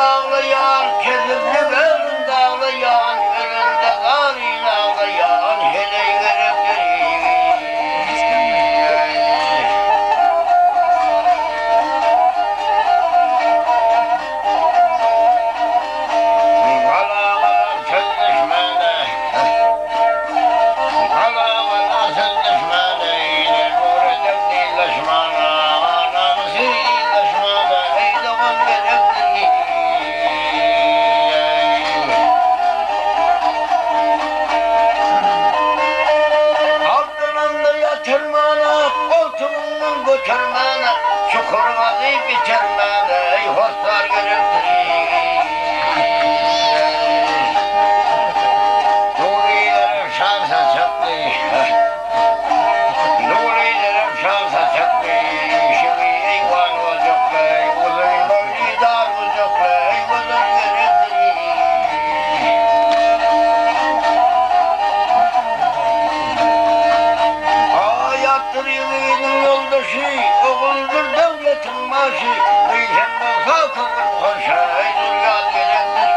ağlayan, kezirli gözünde ağlayan, önünde karın ağlayan, hele verip çukurmadı bitirmedi, hoslar görüntüyü. Nurilerim şansa çıktı, Nurilerim şansa çıktı. Şimdi eyvan olacak bey, uzun boylu dar olacak bey, uzun görüntüyü. Hayattır yılının yoldaşı, oğuldur devletin maaşı, Reyhem olsa kıvır koşa, dur yad gelendir.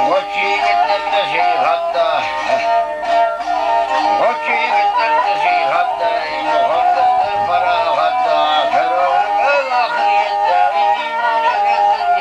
Koç yiğitler de hatta, koç yiğitler de hatta, muhabbetler para hatta, Ferah'ın el ahirette, iman edesin.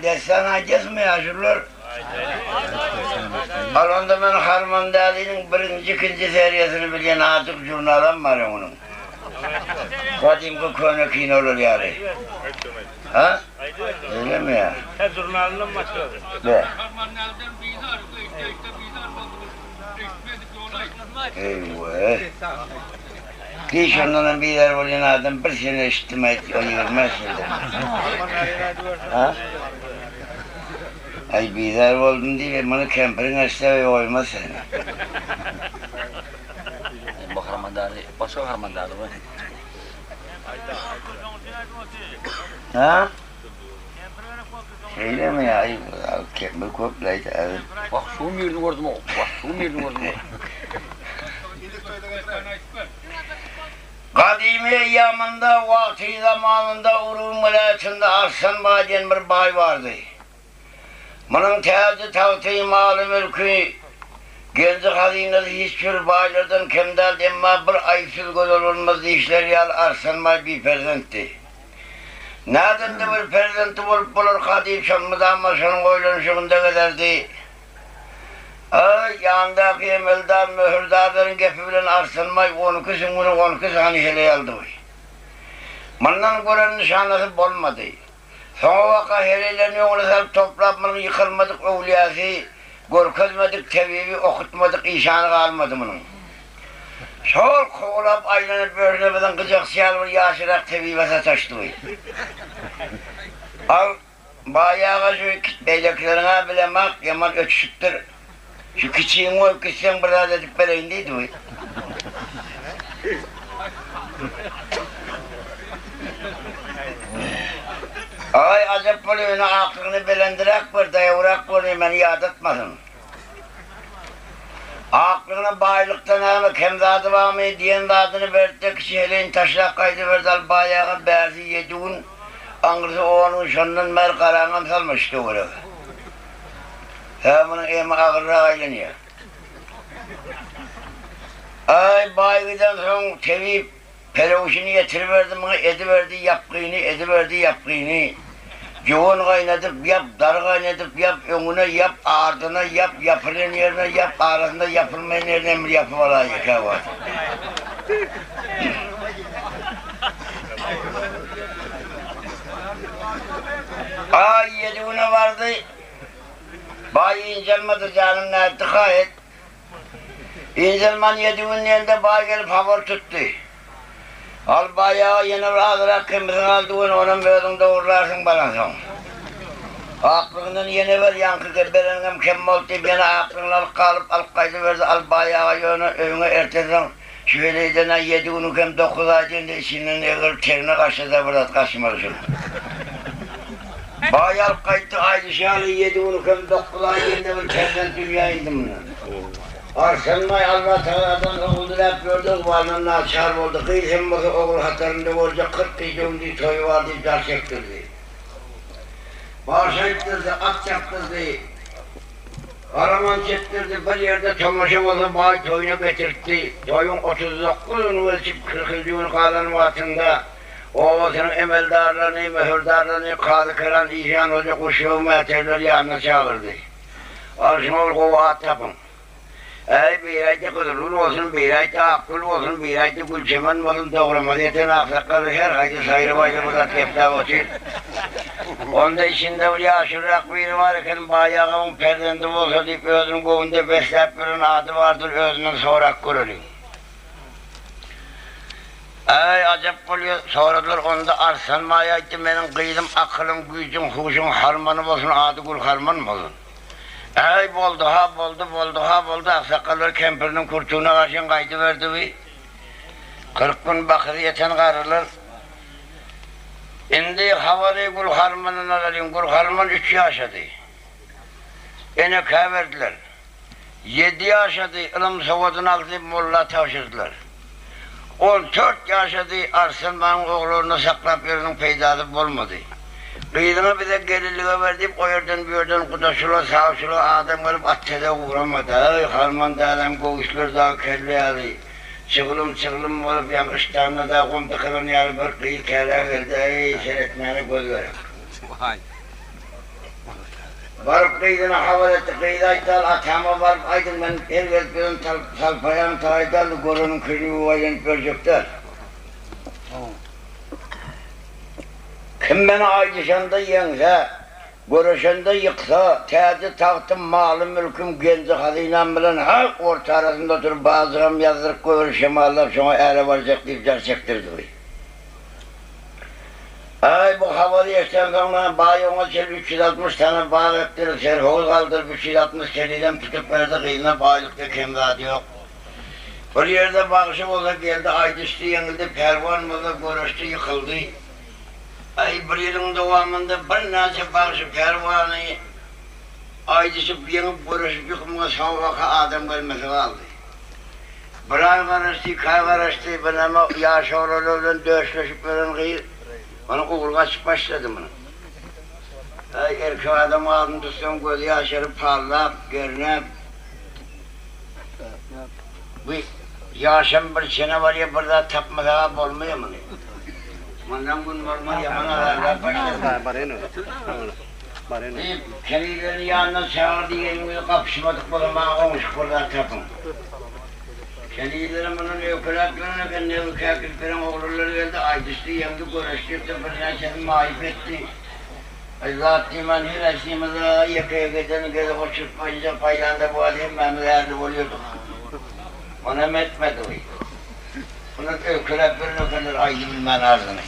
Destan geçmeye aşırılar. Alanda ben Harman Dağlı'nın birinci, ikinci seriyesini bilen atık jurnalam var onun. Kadimki konu kin olur yani. Ha? Öyle mi ya? Her jurnalının maçı. Be. Eyvah. Hiç ondan bir yer olan adam bir sene işitme yürümez şimdi. Ha? Ay bir oldum diye bana kemperin açtı oymaz seni. Bu Harmandarı, başka Harmandarı var. Ha? Öyle mi ya? Ay kemper koplaydı abi. Bak şu mirini gördüm o. Bak şu mirini gördüm o. Kadimi eyyamında, vakti zamanında Urum vilayetinde Arslan Bağ diyen bir bay vardı. Bunun tevzi tavti malı mülkü, genci hazinesi hiçbir baylardan kemdel demma bir ayıpsız göz olmaz işler yal Arslan Bağ bir perzentti. Nereden de bir perzenti olup bulur Kadim şanmıdan maşanın oylanışığında kadardı. Yanındaki emeldan mühürdarların gepi bilen Arslanmay 12 günü 12 sani hele aldı. Bundan gören nişanlısı bolmadı. Sonra vaka helelerini oğlu sarıp toplanmanın yıkılmadık evliyası, görkezmedik tevivi, okutmadık işanı kalmadı bunun. Sol koğulap aylanıp böğürlemeden kıcak siyal bir yaşırak tevive sataştı. Al bayağı şu beyleklerine bile mak yaman ötüşüktür. Şu küçüğün o küçüğün biraz edip vereyim deydi o. Ay acep oluyor, aklını belendirek bir dayavurak oluyor, beni yad etmesin. Aklını baylıktan almak, hem zadı var mı diyen zadını verdi, kişi heleyin taşlak kaydı verdi, al bayağı berzi yediğin, angırsı oğlunun şonunun mer karangan salmıştı oraya. Bunun emi ağırlığa ayleniyor. Ay bayıdan sonra tevip perevuşunu getiriverdim bana ediverdi yapkını. Yoğun kaynatıp yap, dar kaynatıp yap, önüne yap, ardına yap, yapılan yerine yap, arasında yapılmayan yerine bir yapı var ayıka var. Ay yediğine vardı. Bay incelmedi canım nerede gayet. İncelman yediğinin yerinde bay gelip havar tuttu. Al bayağı yine rahatıra kımızın aldığın onun böylüğünde uğurlarsın bana son. Aklından yine ver yankı geberenim kemmol deyip yine aklından alıp kaydı verdi. Al bayağı yönü önüne erteden şöyleyden yediğini kem 9 aydan da içinden eğer terine kaçta bırak kaçmalısın. Bayağı alıp kaydı aydı şahlı yediğini kem 9 aydan da terden dünya indim. Arsanmay Allah Teala'dan oğuldur hep gördük, varlığına açar oldu. Kıyısın bakı oğul hatlarında olacak 40 kıyıcım diye toyu vardı, dar çektirdi. Bağışa ettirdi, at yaptırdı. Araman çektirdi, bir yerde çamaşır oldu, bağ toyuna getirtti. Toyun 39'unu ölçüp 40'ını kalanın altında. Oğuz'un emeldarlarını, mühürdarlarını, kadı kıran ican olacak uşuğu meterleri yanına çağırdı. Arşın ol kova at yapın. Bir ayda kudurun olsun, bir ayda akıl olsun, bir ayda gülçemen olsun, doğramadiyeten afsakalı her ayda sayırı bayda burada tepta olsun. Onda içinde bir aşırı biri varken bayağımın perdende olsa deyip özünün kovunda beslep birinin adı vardır, özünün sorak kurulun. Acep oluyor, soradılar onda arsan mayaydı benim kıydım, akılım, gücüm, huşum, harmanım olsun, adı kul harmanım olsun. Boldu, aksakallar kempirinin kurtuğuna karşın kaydı verdi bir. 40 gün bakır yeten karılar. Şimdi havalı kul harmanını alayım, kul harman 3 yaşadı. Eneke verdiler. 7 yaşadı, ılım savadını aldı, molla tavşırdılar. 14 yaşadı, Arslanman'ın oğullarını saklap yerinin peydadı olmadı. Kıyılına bir de gelirliğe verdik, o yerden bir yerden kudaşıla, sağışıla adam gelip atçede uğramadı. Harman da adam koğuşlar daha kelle aldı. Çıgılım olup yakıştağında da kumdu kılın yarı bir kıyı kelle geldi. Seyretmeyene göz verip. Varıp kıyılına havalı etti, kıyıda aytal atama varıp aydın ben her gelip salpayan taraydalı gorunun kırığı vayan görecekler. Kim beni aydışanda yense, görüşende yıksa, teadi tahtım, malım, mülküm, genci hazinem bilen ha orta arasında dur bazıram yazdırıp görüşeme Allah sonra ere varacak deyip car çektirdi. Bu havalı yaştan sonra bayi ona 360 tane bağ ettirir, serhoğuz kaldır 360 keliden tutup verdi kıyına baylıkta kemradı yok. Bir yerde bağışı olsa geldi, aydıştı yenildi, pervan oldu, görüştü, yıkıldı. Bir yılın devamında bir nece bağışı pervanı aydışıp yenip görüşüp yıkımına savvaka adam gelmesi kaldı. Bir ay karıştı, iki ay karıştı, ben ama yaşı oralardan dövüşleşip veren kıyır. Bana oğulga çık başladı bunu. Erkek adam ağzını tutsam gözü yaşarı parlak, görünüp. Bu yaşam bir sene var ya burada tapmada olmuyor mu? Mandan gün olmaz ya bana ağırlar başladı. Kendilerini yanına çağırdı, elini kapışmadık bulunma olmuş buradan tapın. Kendileri bunun ökülatlarına kendi ökülatların oğulları geldi, aydıştı, yandı, görüştü, bir neşenin mahip etti. Zat-ı hirasımıza yakaya giden gelip o çırpmayınca paylanda bu adım memlerde oluyorduk. Ona metmedi o. Bunun ökülatlarına kadar aydı bilmen arzını.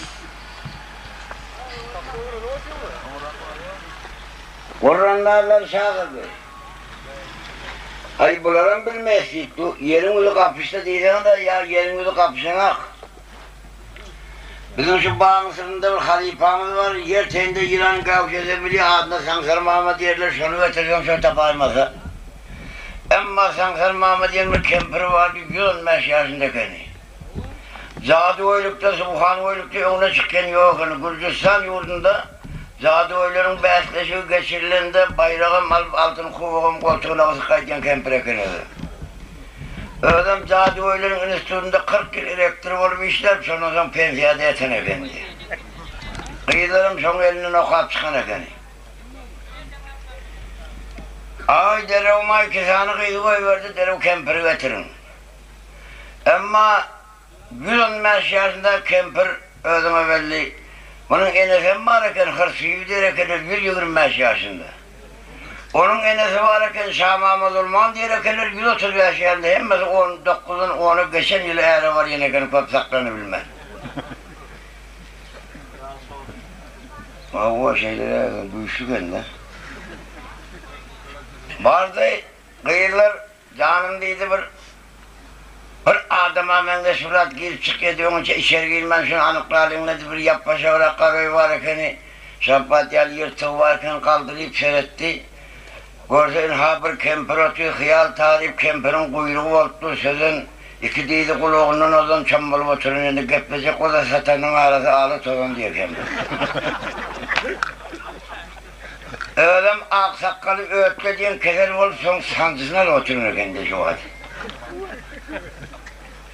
Kur'anlarla çağırdı. Hayır bunların bilmezdik, yerin uzu kapışta diyeceğim de ya yerin uzu kapışanak. Bizim şu bağın sırrında bir halifamız var, yer teyinde yılan kavşede biliyor, adına Sansar Mahmut yerler, şunu getireceğim şunu tapayması. Ama Sansar Mahmut yerler kempiri vardı, 115 yaşındakini. Zadi oylukta, Subhan oylukta önüne çıkken yok, Gürcistan yurdunda Zadi oyların besleşi geçirilende bayrağım alıp altın kuvuğum koltuğuna sıkayken kempire kınıdı. Adam Cadıoğlu'nun enstitüsünde 40 yıl elektrik olup işler, sonra pensiyada yatan efendi. Kıyılarım son elinden okuyup çıkan efendi. Ay derevma 2 tane kıyı koyuverdi, derev kemperi getirin. Ama 115 yaşında kemper ödeme belli. Onun enesi varken hırsıyı derken 125 yaşında. Onun enesi varken Şah Mahmud Ulman diyerekler 135 yaşında. Hem mesela 19'un 10'u geçen yıl eğri var yine köp saklarını bilmem. O şeyler duyuşluk elinde. Vardı kıyılar canımdaydı bir adama ben de surat girip çık ediyorum içeri girmen şunu anıklarlığında bir yapmaşa olarak karayı varken şampatyalı yırtığı varken kaldırıp seyretti. Gördüğün habır kemper atıyor, hıyal tarif kemperin kuyruğu oldu sözün iki değdi kuluğunun odan çambalı oturun önünde geplecek o da satanın arası ağlı tolan diyor kemper. Öğlem aksakalı öğütle diyen keser olup son sancısına da oturur kendi şu hadi.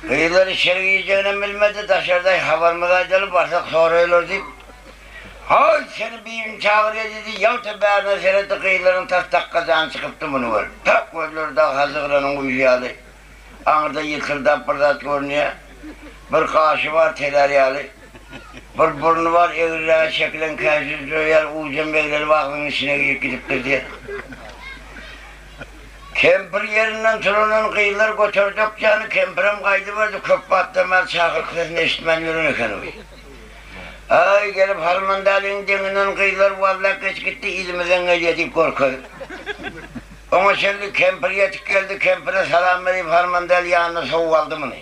Kıyılar içeri yiyeceğini bilmedi, dışarıda havarmadaydı varsak sonra ölür deyip hay seni bir çağırıyor dedi, yav teberine seyretti kıyıların tas takkazağını çıkıptı bunu var. Tak ölür da hazıklarının uyuyalı. Anırda yıkırdan pırdat görünüyor. Bir kaşı var telaryalı. Bir burnu var eğriler çekilen kâşız döyer, ucun bekleri vaklının içine girip gidiptir diye. Kemper yerinden turunun kıyılar götürdük canı, kemperim kaydı vardı, köp atlamaz çakırklarını eşitmen yürünürken o. Ay gelip Harmandal'ın deninden kıyılar vallahi geç gitti, İzmir'den geldik korkuyor. Ona şimdi kemper yetik geldi, kempere selam verip Harmandal yanına soğuk aldı mı?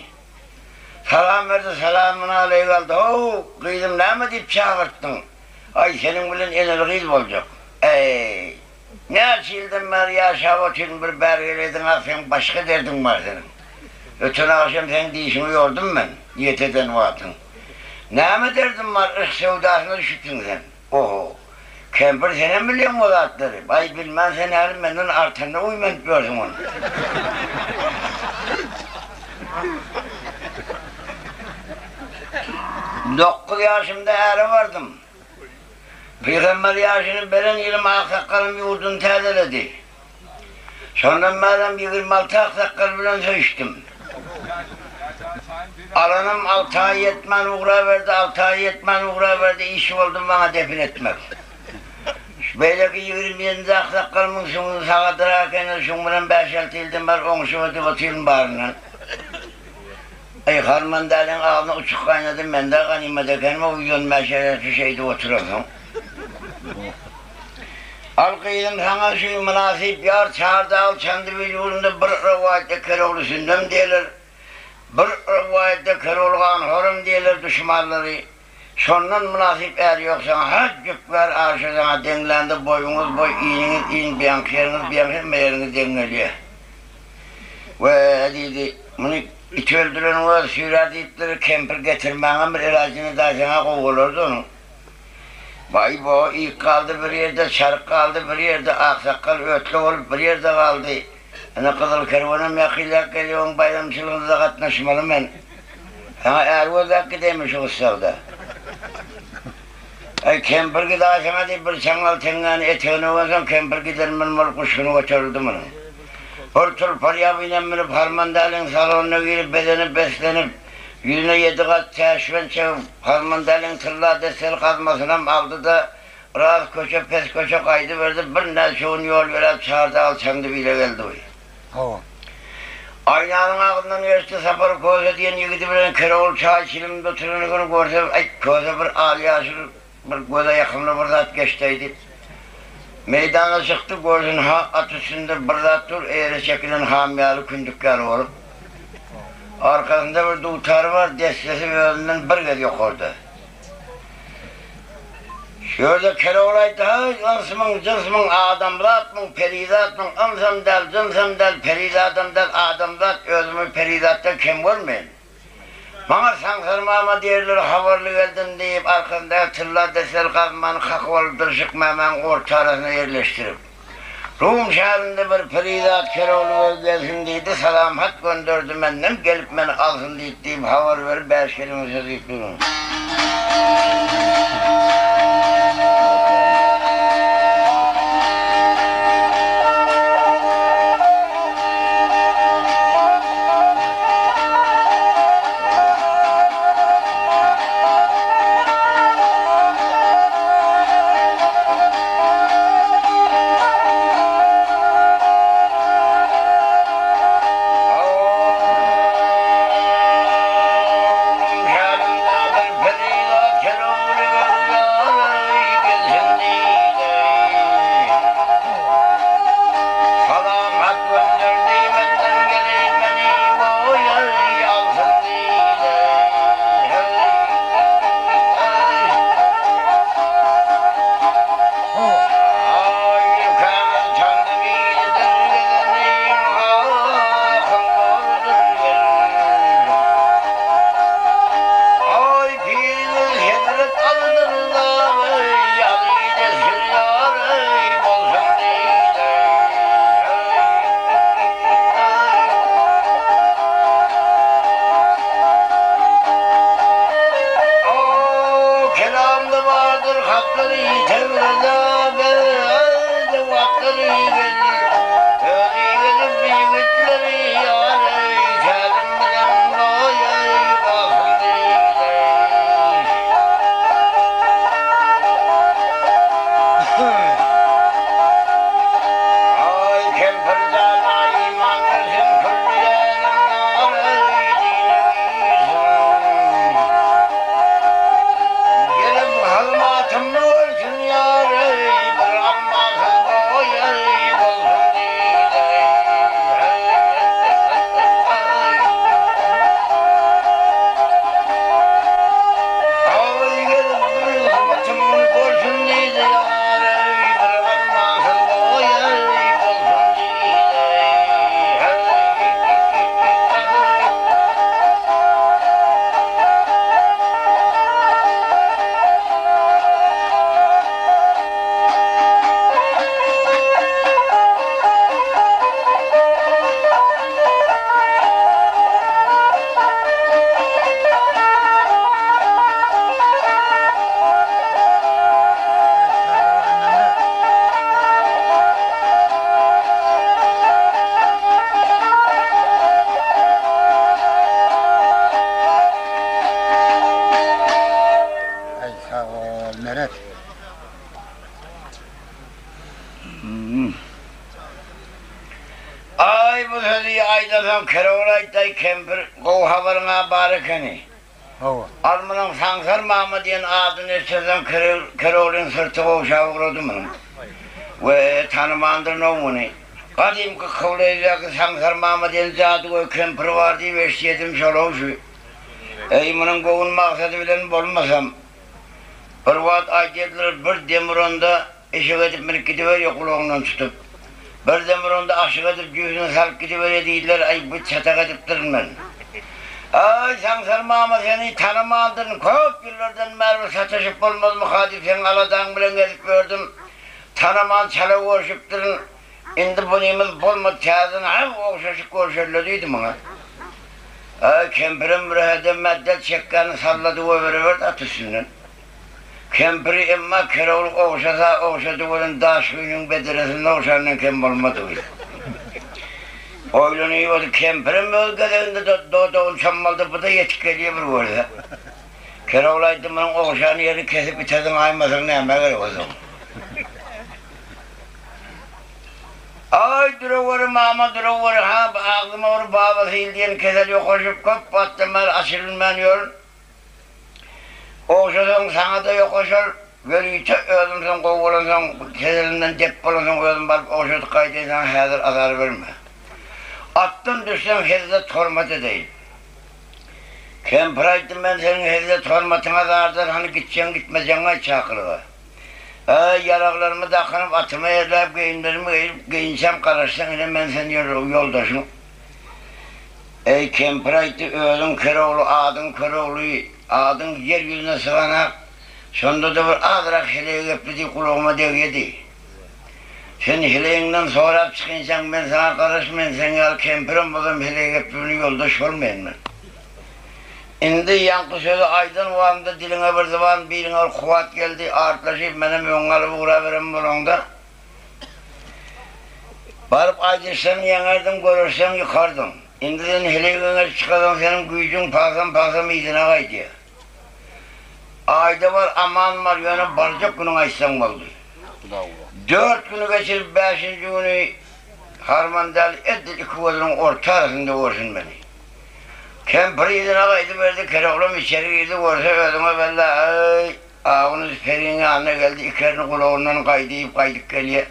Salam verdi, selamını aleyh aldı. Oo, kıydım ne mi deyip çağırttın? Ay senin bilin enel kıyıl olacak. Ey, ne açıldın var ya aşağı oturun bir bergeleydin, sen başka derdin var senin. Ötün akşam sen değişimi yordum ben, yeteden vaatın. Ne mi derdin var, ırk sevdasına düşüttün sen? Oho, kemper senin biliyorsun o zatları. Ay bilmem sen her benden artında uyman diyorsun onu. 9 yaşımda eri vardım. Peygamber yaşını beren yılım aksakalım yurdunu tezeledi. Sonra madem 26 aksakal bilen söüştüm. Alanım 6 ay yetmen uğra verdi, 6 ay yetmen uğra verdi, iş oldum bana defin etmek. Böyle ki 27 aksakalımın şunu sağadırarken şunların 5-6 ildim var, 10 şubatı batıyım barından. Ay Harmandal'ın ağzına uçuk kaynadım, ben de ganimede kendime uyuyon meşalesi şeyde oturuyordum. Al kıydım sana şu münasip yar çağırdı alçandı vücudunda bir rivayette Keroğlu sündüm diyorlar. Bir rivayette Keroğlu'nun horum diyorlar düşmanları. Sondan münasip er yok sana haccık ver arşı sana denglendi boyunuz boy, iyiniz iyin, biyankiyeriniz biyankiyeriniz meyeriniz dengeliyor. Ve dedi, bunu İç öldüren var, sürer deyipleri kemper getirmeğen bir ilacını da sana kovulurdu onu. Vay bu, ilk kaldı bir yerde, şark kaldı bir yerde, aksakal ötlü olup bir yerde kaldı. Hani Kızıl Kervan'ım yakıyla geliyorsun, bayramçılığınıza katlaşmalım ben. Sana Ervozak gidemiş o ısrarda. Ay kemper gider sana deyip bir çangal tengani eteğini olsan kemper gider benim kuşunu götürüldü bunu. Hortul paraya binenmirip Harmandal'ın salonuna girip bedeni beslenip yüzüne 7 kat teşven çevip Harmandal'ın tırla destel kazmasına aldı da rahat köşe pes köşe kaydı verdi bir neşeğin yol verip çağırdı alçandı bile geldi o. Aynanın ağzından geçti sapır koza diyen yigidi bilen Keroğlu çay çilimde oturunu günü görse ay koza bir âli yaşır bir koza yakınlı bir zat geçtiydi. Meydana çıktı, gördün ha at üstünde bir dur, eğri çekilen hamiyalı kündükler olup. Arkasında bir dutar var, destesi ve önünden bir gel yok orada. Şöyle Keroğlu'ydı, ansımın, cınsımın, adamlatmın, peridatmın, ansam del, cınsam del, peridatım del, adamlat, özümü peridatta kim görmeyin. Bana sansırmama derler havarlı geldin deyip arkasında tırla desel kazmanı kakvalı dırşık memen orta arasına yerleştirip Rum şehrinde bir Feridat Keroğlu gelsin deydi, salamat gönderdi menden, gelip beni alsın deyip haber verip 5 kelime söz ettim. Ay bu sözü aydadan Keroğlay'day kempir kov havarına barakani. Almanın Sansar Mahmud diyen adını sözden Keroğlay'ın sırtı kovşağı vurdu bunun. Ve tanımandır nomunu. Kadim ki kavlayacak Sansar Mahmud diyen zadı o kempir vardı ve eşyedim şolu şu. Ey bunun kovun maksadı bilen bulmasam. Bir vaat aydiler bir demir onda eşek edip bir gidiver yokulağından tutup. Bir demir onda aşık edip göğsüne salıp gidiver deydiler, ay bu çatak edip durun ben. Ay Sansar Mahmud seni tanımadın, çok yıllardan beri satışıp olmaz mı Hadip sen aladan bilen gelip gördüm. Tanıman çala koşup durun, indi bunimiz bulmadı çağırdın, hem okşaşık koşarladıydı bana. Ay kempirin bir hedem meddet çekkanı salladı o veriverdi atısından. Kempiri emma Keroğlu okşadı onun daş köyünün bediresinde okşanın kem olmadı öyle. Oylunu iyi oldu, kempirin bölgelerinde doğduğun çammalda bu da yetkiliye bir orada. Keroğlu'ydı bunun okşanın yerini kesip bitirdin aymasın ne emeğe gerek o zaman. Ay duruvarım ama duruvarım ha ağzıma onu babası ildiğini keseliyor koşup köp battım ben aşırılmayan yol. Okşadın sana da yok oşur, görüyte öldümsen kovulunsan, keselinden dep bulunsan öldüm balıp okşadık kaydıysan hazır azar verme. Attın düşsen hezde tormat edeyim. Kempiraydım ben senin hezde tormatına zardır, hani gideceksin gitmeyeceksin çakırığa. Yaraklarımı takınıp atıma yerleyip giyimlerimi giyip giyinsem karışsan yine ben senin yoldaşım. Ey Kempiraydı öldüm Keroğlu, adın Keroğlu'yu, adın yeryüzüne sığanak, sonunda da bir azrak şeleği gepledi kulağıma devyedi. Sen hileğinden sonra çıkıncan ben sana karışmayın, sen al kempirim buldum hileğe hepini yoldaş olmayın ben. Indi yankı sözü aydın oğanda diline bir zaman birine kuvat geldi artlaşıp benim yongalı uğra verim bulunda. Barıp aydırsan yanardın görürsen yıkardın. Indi sen hileğine çıkardın senin gücün pasam izine kaydı. Ayda var aman var yani barcak günün açsan oldu. 4 günü geçirip 5. günü harmandalı ettik iki gözünün orta arasında vursun beni. Kempiri izine kaydı verdi, kereklum içeri girdi, vursa ödüme belli ay ağınız periğine anne geldi, ikerini kulağından kaydıyıp kaydık geliyor.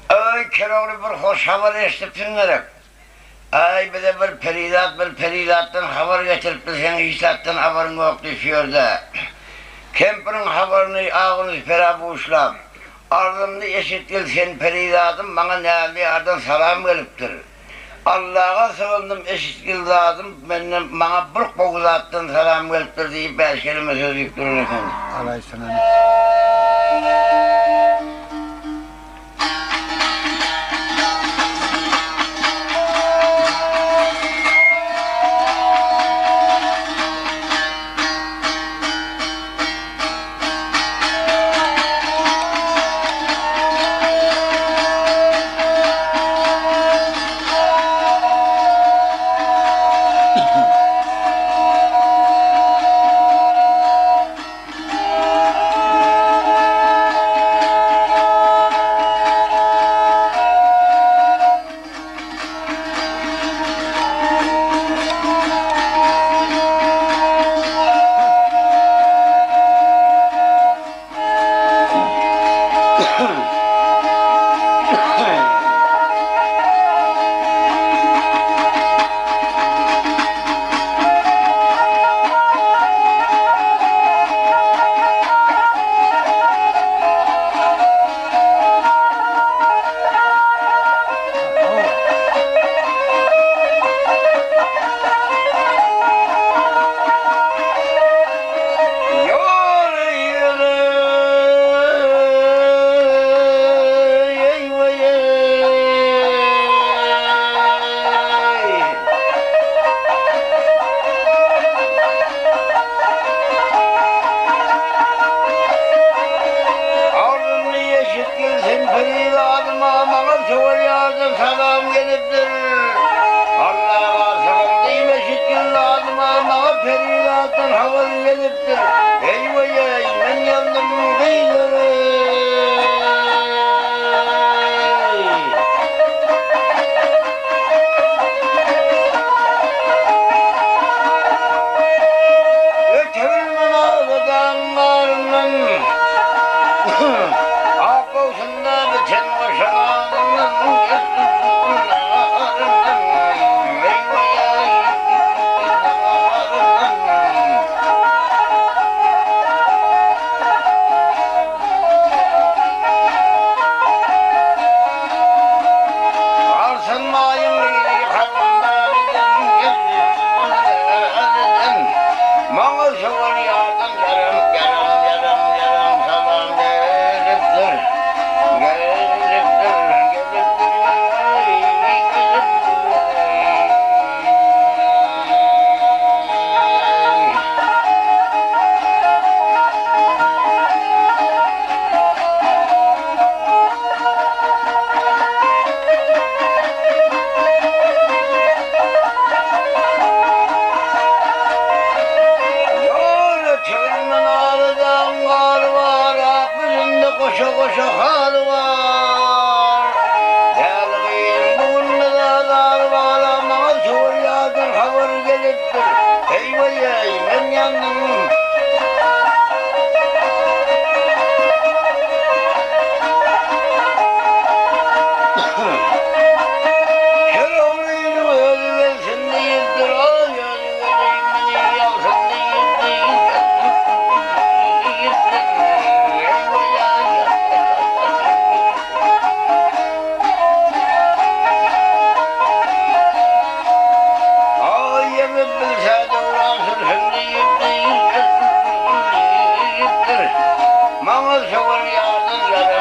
Ay kerekli bir hoş haber estipsinlerek. Ay bir de bir peridattan haber getirip de sen işlattan haberin yok düşüyor da. Kempirin haberini ağınız pera buğuşlam. Ardımda eşitgil sen peridatın bana neldi ardın salam geliptir. Allah'a sığındım eşitgil dadım bana burk boğuz attın salam geliptir deyip 5 kelime söz yükturun efendim. Alaysana. Mama şokur yardın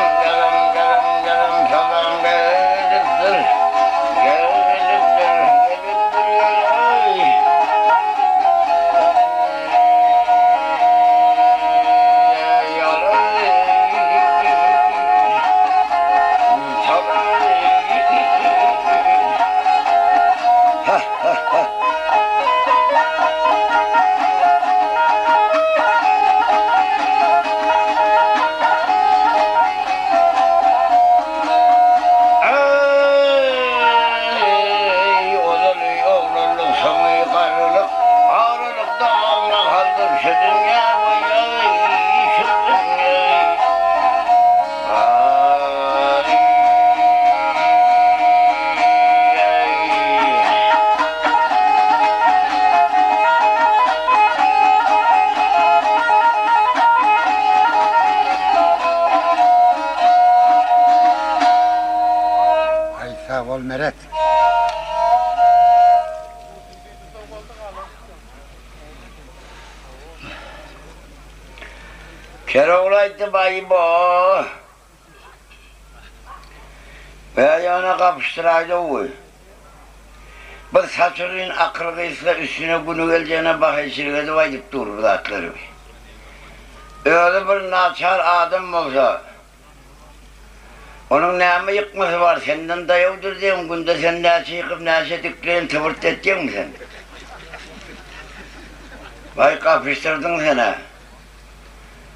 Kere olaydı bayı bu. Veya yana kapıştıraydı o. Bir saçırın akırgıysa üstüne günü geleceğine bakışırgıdı vaydık dur bu atları. Öyle bir naçar adam olsa, onun neyme yıkması var, senden dayavdır diyeyim, günde sen neyse yıkıp neyse dükleyin tıvırt edecek misin? Vay kapıştırdın sana.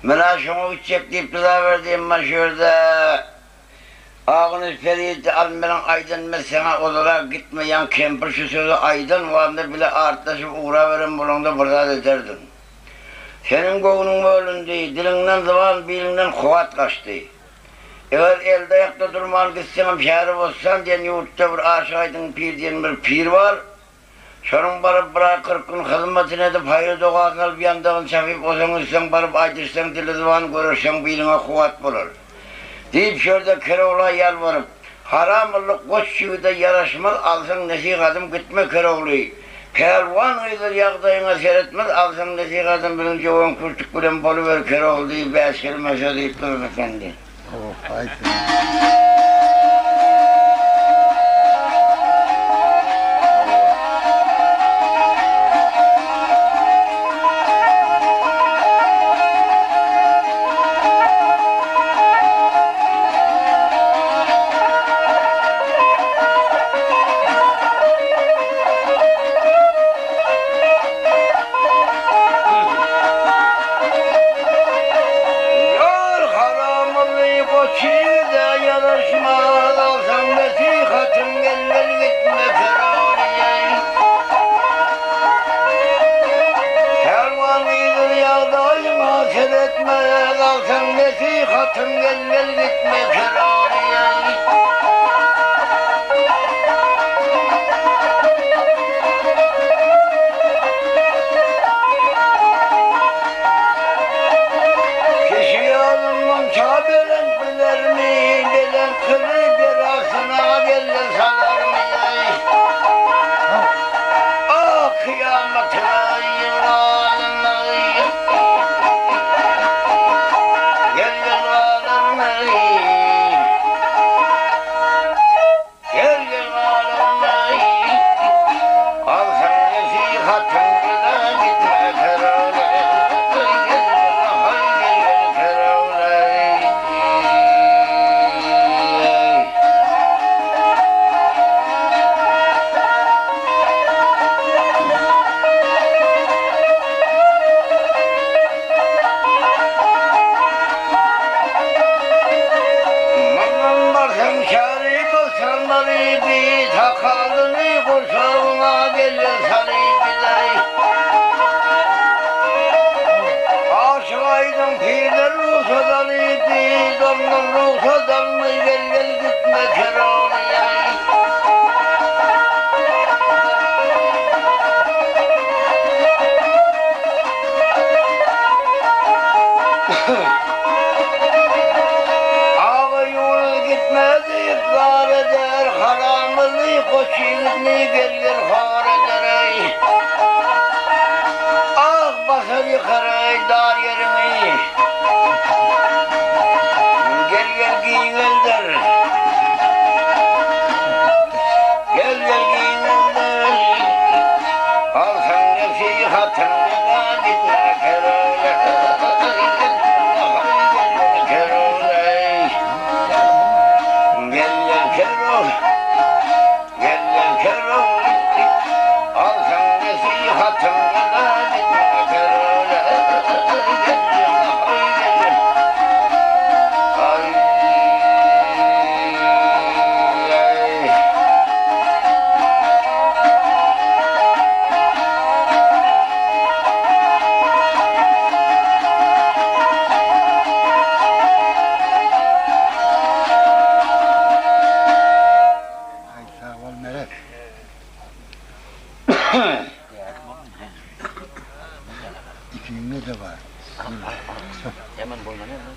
Mına şunu gidecek deyip bize verdiğim ben şurada, ağınız periydi almayan aydın sana olarak gitmeyen kempir şu sözü aydın vardı bile artlaşıp uğra verin bulunda burada ederdin. Senin kovunun ölündü, dilinden zaman bilinden kuvat kaçtı. Eğer elde ayakta durman gitsen şehri olsan diyen yurtta bir aşağıydın pir diyen bir pir var. Sorun barıp bırakır gün hizmetine edip hayır doğa kalp yandağın çafip ozanırsan barıp aydırsan dili zaman görürsen biline kuvat bulur. Deyip şurada kere olay yalvarıp haramlık koç gibi de yaraşmaz alsan nesihatim gitme kere olayı. Pelvan aydır yağdayına seyretmez alsan nesihatim birinci olan kurtuk bilen boluver kere olduğu bir eskelmese deyip durun efendi.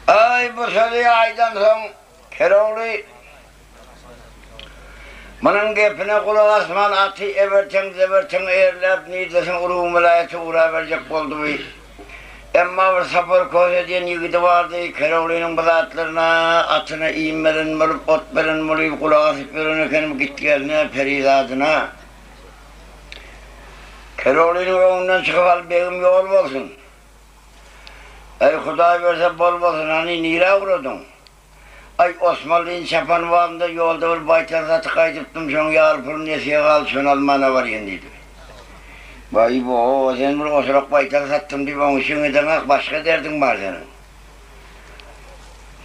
Ay bu sözü aydan son Keroğlu bunun gepine kulak asman atı everten zeverten eğerlep nidesin uruğum velayeti uğra verecek oldu. Emma bir sapır koz diyen yigidi vardı, Keroğlu'nun bılatlarına, atına iğim verin bulup, ot verin bulup, kulağı asıp verin ekenim gitti geline, Perizadına. Keroğlu'nun önünden çıkıp al, begim yol olsun. Ey Huday verse bol olsun, hani nire uğradın? Ay Osmanlı'nın çapan varında yolda bir baytar kaydıptım, şun yağır pırın nesiye kal, şun almana var yendiydi. Vay bu, sen bir osurak baytar sattım deyip onun için edemek başka derdin var senin.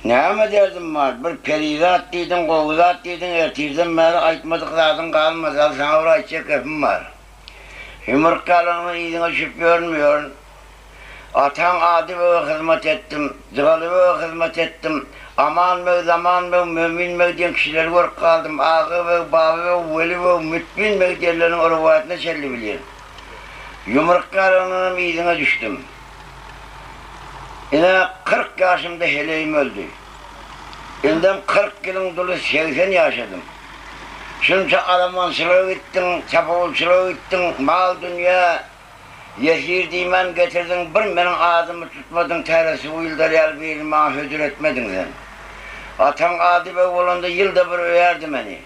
Ne mi derdin var? Bir perizat deydin, kovuzat deydin, ertirden beri aytmadıkladın kalmaz, al sana oraya içecek hepim var. Yumruk kalını iyiliğine şüp görmüyorsun. Atan adi ve hizmet ettim, zıgalı ve hizmet ettim. Aman ve zaman ve mümin ve diyen kişileri görüp kaldım. Ağı ve bağı ve veli ve mütbin ve diyenlerin o rivayetine çelli biliyorum. Yumruk kararının iyiliğine düştüm. Yine 40 yaşımda heleğim öldü. Yeniden 40 yılın dolu 80 yaşadım. Şunca Almancılığa gittin, çapavulçuluğa gittin, mal dünya, yesir dimen getirdin, bir benim adımı tutmadın, teresi bu yılda yer bir ilma hüdür etmedin sen. Atan adi ve oğlunda yılda bir öyerdi beni.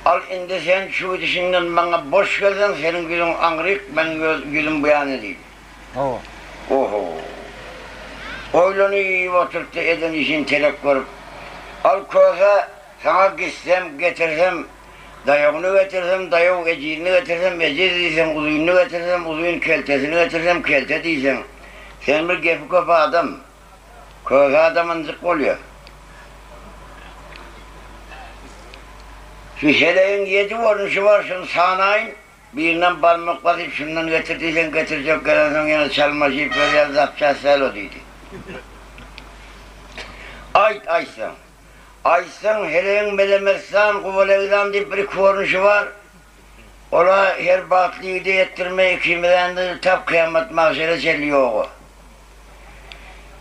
Al indi sen şu dişinden bana boş gelsen, senin gülün angrık, benim gülüm beyan edeyim. Oho. Oğlunu iyi oturttu, eden işin telek görüp. Al koza, sana gitsem, getirsem, dayağını getirsem, dayağı eciğini getirsem, eciği diysem, uzuyunu getirsem, uzuyun keltesini getirsem, kelte diysem. Sen bir gefi kopa adam, koza adamın zık oluyor. Şu heleğin 7 vuruşu var, şunu sağınayın, birinden parmak basıp şundan getirdiysen getirecek, gelenden yine çalmacıyıp böyle zapça sel oduydu. Aysan. Aysan heleğin belemezsen kuvalevdan deyip bir korunuşu var. Ola her batlıyı da ettirmeye kimilendi, tab kıyamet mahşere çeliyor o.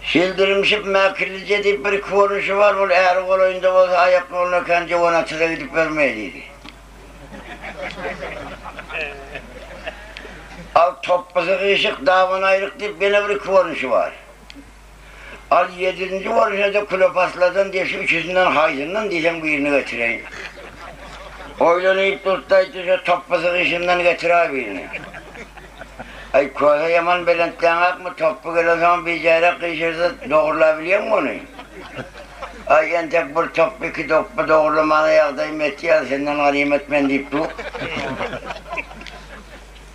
Sildirimşip mekillice deyip bir korunuşu var, o eğer kolayında olsa ayak yoluna kence ona tıra gidip vermeliydi. Al toppası kıyışık, davan ayrık deyip yine bir korunuşu var. Al 7. varışına da Kleopas'lardan diye şu üçüsünden haydından diyeceğim birini getireyim. Oylanayıp tutaydı şu toppası kışından getir birini. Ay koza yaman belentlenek mı toppu gelen zaman bir cayrak kışırsa doğrulabiliyor mu onu? Ay en tek bir toppu iki toppu doğrulamana yağdayım etti ya senden ganimet ben deyip dur.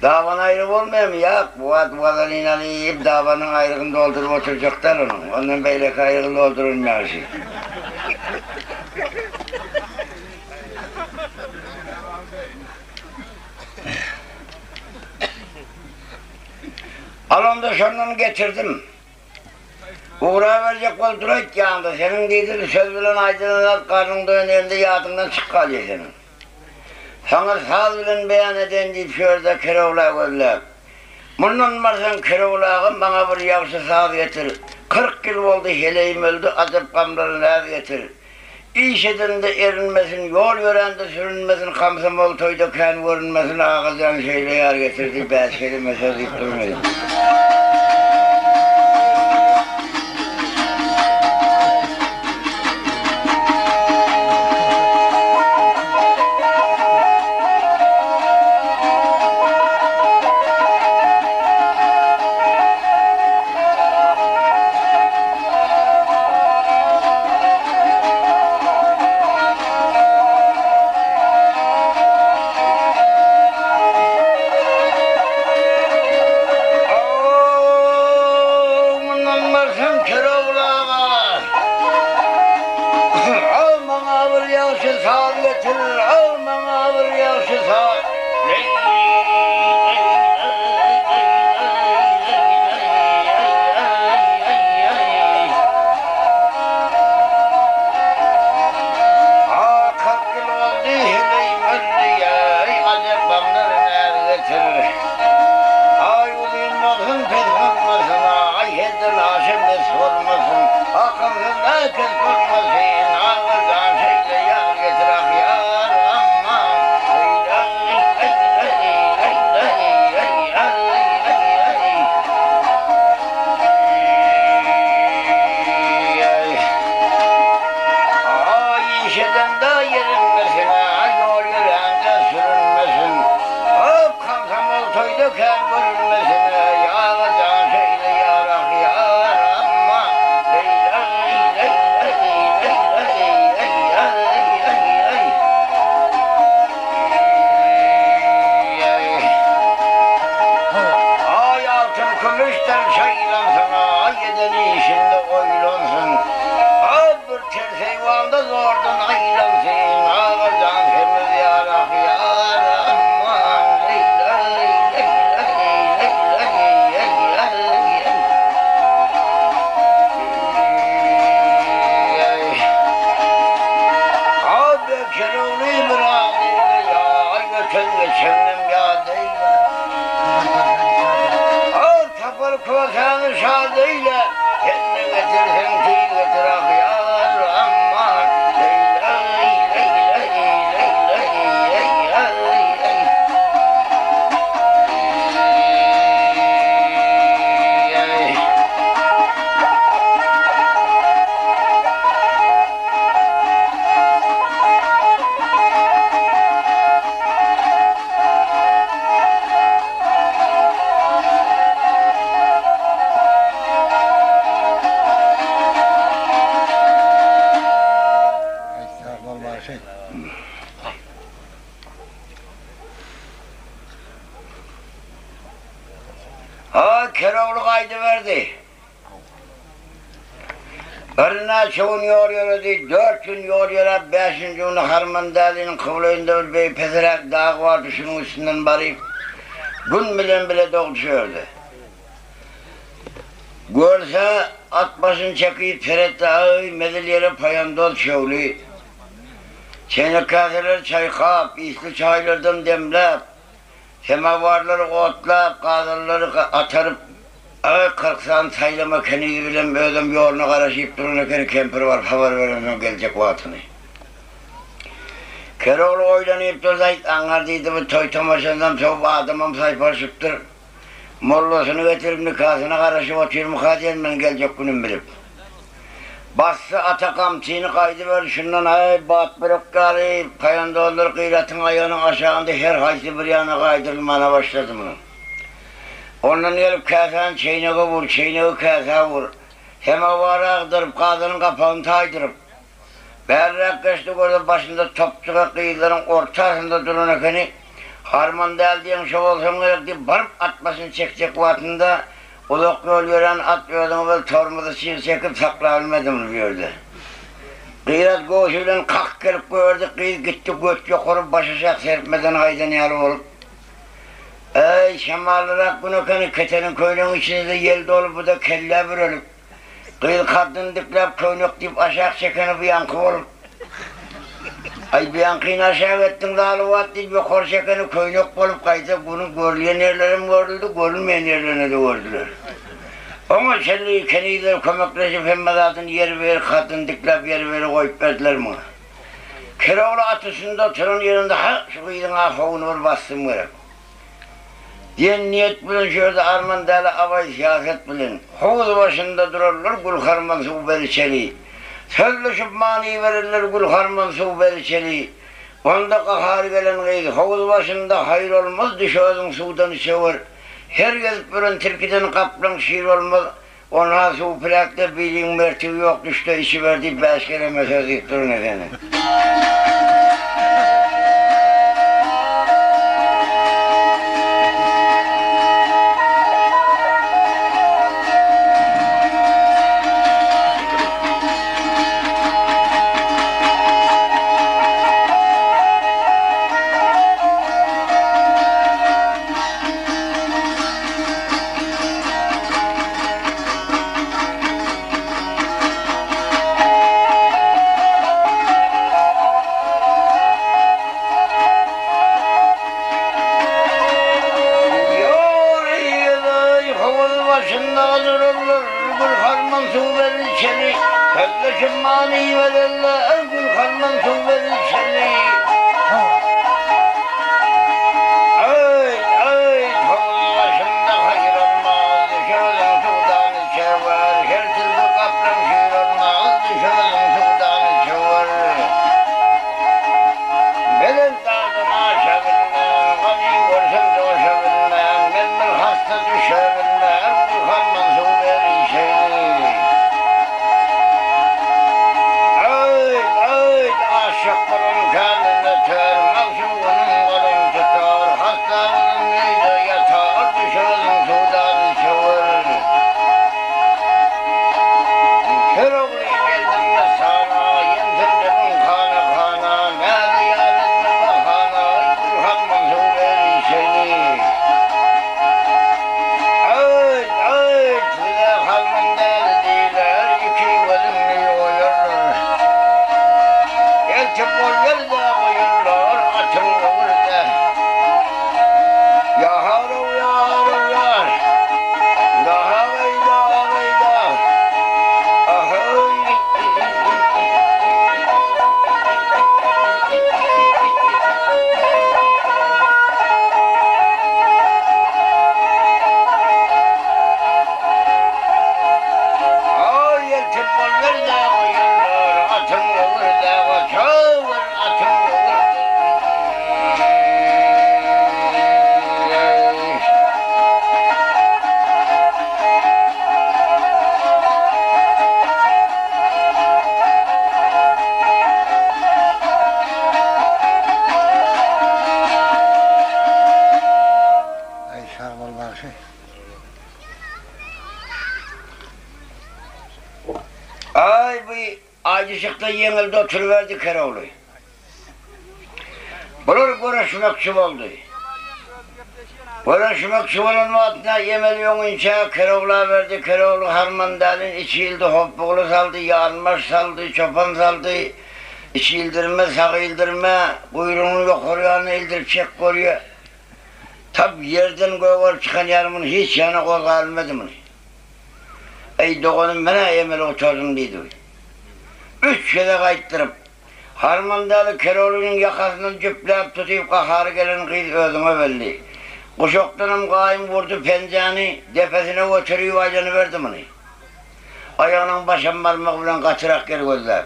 Davan ayrı olmuyor mu ya? Duvadan inanayıp davanın ayrığını doldurup oturacaklar onun. Ondan beylek ayrığını doldurulmuyor şey. Alonda şundan getirdim. Uğrağa verecek oldurak yanında. Senin dediğin söz bilen aydınlar karnın dönüyorunda yadından çık kalıyor senin. Sana sağ bilen beyan eden deyip şurada Keroğlu'a gözler. Bundan varsan Keroğlu'ya bana bir yavşı sağ getir. 40 yıl oldu heleğim öldü, azap kamlarını er getir. İş edinde erinmesin, yol yörende sürünmesin, kamsamol toyda kendi görünmesin, ağızdan şeyle yer getirdi, ben kelime söz deyip durmayayım. köken görünmesine yağacağın şeyle yarak yarama. Leyla leyla leyla leyla ay altın kılıçtan şaylansın, ay yedeni işinde oylansın. Ay bir ters eyvanda zordan aylansın, ağırdan temiz yarak yarama. Leyla leyla leyla leyla. Abi kerevli bir ağlıyla ya, ay öten geçenim ya değil. Al tapır kuvvetanı şadeyle, kendine getirsin ki getir ah yar aman. Leyla leyla leyla leyla. Ha Keroğlu kaydı verdi. Örüne çoğun yoruyor dedi, 4 gün yoruyor, 5. günü Harmandali'nin kıvlayında bir bey pezerek dağ vardı, şunun üstünden bari gün bile doğuşuyordu. Görse at başını çekip Ferhat Ağa medelyere payandol şovlu. Çeyrek kaseler çay kap, isli çaylardan demlep, semavarları otlap, kadınları atarıp, ay 40 saat saylama kendini bilen ödüm yoluna karışıp dururken kemper var, haber veremem gelecek vaatını. Keroğlu oylanıp dursaydı, anlardıydı bu toy tamaşandan soğuk adamım sayfarsıptır. Mollasını getirip nikahına karışıp oturup hadiyen ben gelecek günüm bilip. Bastı ata kamçığını kaydıver şundan ay bat bırak gari payanda olur kıyratın ayağının aşağında her haysi bir yana kaydırmana başladım bunu. Ondan gelip kâsen çeyneğe vur, çeyneğe kâse vur. Hem avara aktarıp kadının kapağını taydırıp. Berrak geçtik orada başında topçuğa kıyıların ortasında dururken harmanda eldiyen şov olsun gerek diye barıp atmasını çekecek vaatında ulak yol gören at yolunu böyle tormuzu çekip saklayabilmedim diyordu. Kıyırat koğuşuyla kalk gelip gördü, kıyı gitti göççü kurup başı şak serpmeden haydan yalı olup. Ey şemallırak bunu ketenin köyünün içinde yel dolu bu da kelle bir ölüp. Kıyı kadın diklep köynük deyip aşağı çekeni bir yankı olup. Ay bir yankıyı aşağı ettin dağlı vat deyip yukarı çekeni köynük olup kaydı. Bunu görülen yerlerim görüldü, görülmeyen yerlerine de gördüler. Ama şelliği kendileri kömekleşip hemmedatın yer ver, kadın diklep yer ver koyup verdiler bana. Keroğlu atısında oturan yerinde ha şu kıyının ahavunu var bastım gerek. Diyen niyet bilin şöyle Armandalı avay siyaset bilin. Havuz başında durarlar gül harman su beriçeli. Sözleşip mani verirler gül harman su beriçeli. Onda kahar gelen kıyı havuz başında hayır olmaz düşüyorsun sudan içever. Her gezip bilen tilkiden kaplan şiir olmaz. Ona su plakta bilin mertibi yok düştü işi verdi 5 kere mesaj yıktırın efendim. Başında dururlar, gül harman su verir içeri. Sözleşim mani verirler, gül harman su verir içeri. Ay, ay, havuz başında hayır olmaz, düşerden sudan içever. Her türlü kaplan şiir olmaz, düşerden sudan içever. Belen dağına aşağı bilmem, hani görsem de aşağı bilmem. Ben Ay bu acışıkta yenildi oturuverdi Keroğlu. Bunlar görüşmekçi oldu. Görüşmekçi olan vaatına yemeliyorunca Keroğlu'na verdi. Keroğlu harmandalın içi ildi, hoppuğlu saldı, yanmaş saldı, çopan saldı. İçi ildirme, sağı ildirme, kuyruğunu yukarıya ildirip çek koruyor. Tabi yerden göğür çıkan yarımın hiç yana kol kalmadı mı? Ey doğanım bana yemeli oturdum dedi. 3 şede kayıttırıp, harmandalı Keroğlu'nun yakasından cüpleyip tutuyup kaharı gelen kız ödüme belli. Kuşoktanım kayım vurdu penceğini, depesine götürüyor acını verdi mi? Ayağının başım parmak bilen kaçırak geri gözler.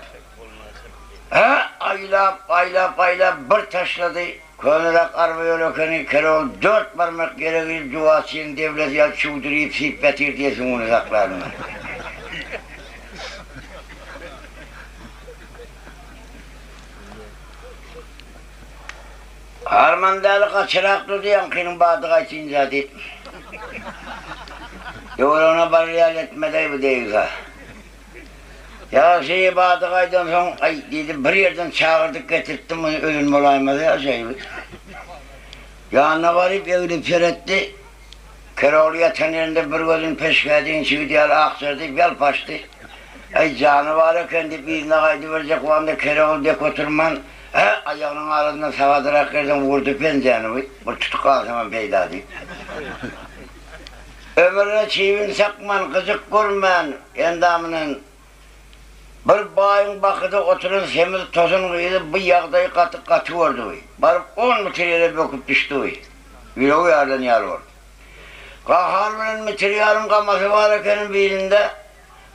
Aylap bir taşladı. Könülak arba yolukeni Keroğlu 4 parmak geri girip cuvasının devlet yal çuğduruyup sip betir diyesin onu saklarına. Harmandalı kaçıraklı diyen kının badı kaçınca değil. Yol ona bariyal etmedi bu değil ha. Ya şeyi badı kaydan son, ay dedi bir yerden çağırdık getirttim onu ölüm olaymadı ya şeyi. Yanına varıp evini feretti. Keroğlu'ya tenerinde bir gözün peşkediğin çıktı yer aksırdı, bel paştı. Ay canı var kendi birine kaydı verecek o anda Keroğlu dek oturman. Ayağının arasından savadırak yerden vurdu penceğini. Bu tutuk ağzıma peyda değil. Ömrüne çiğvin sakman, kızık kurman, endamının. Bir bayın bakıda oturun semiz tozun kıydı, bu yağdayı katı vardı. Barıp 10 metreye böküp düştü. Öyle uyardan yer var. Kaharının metreyarım kaması varken birinde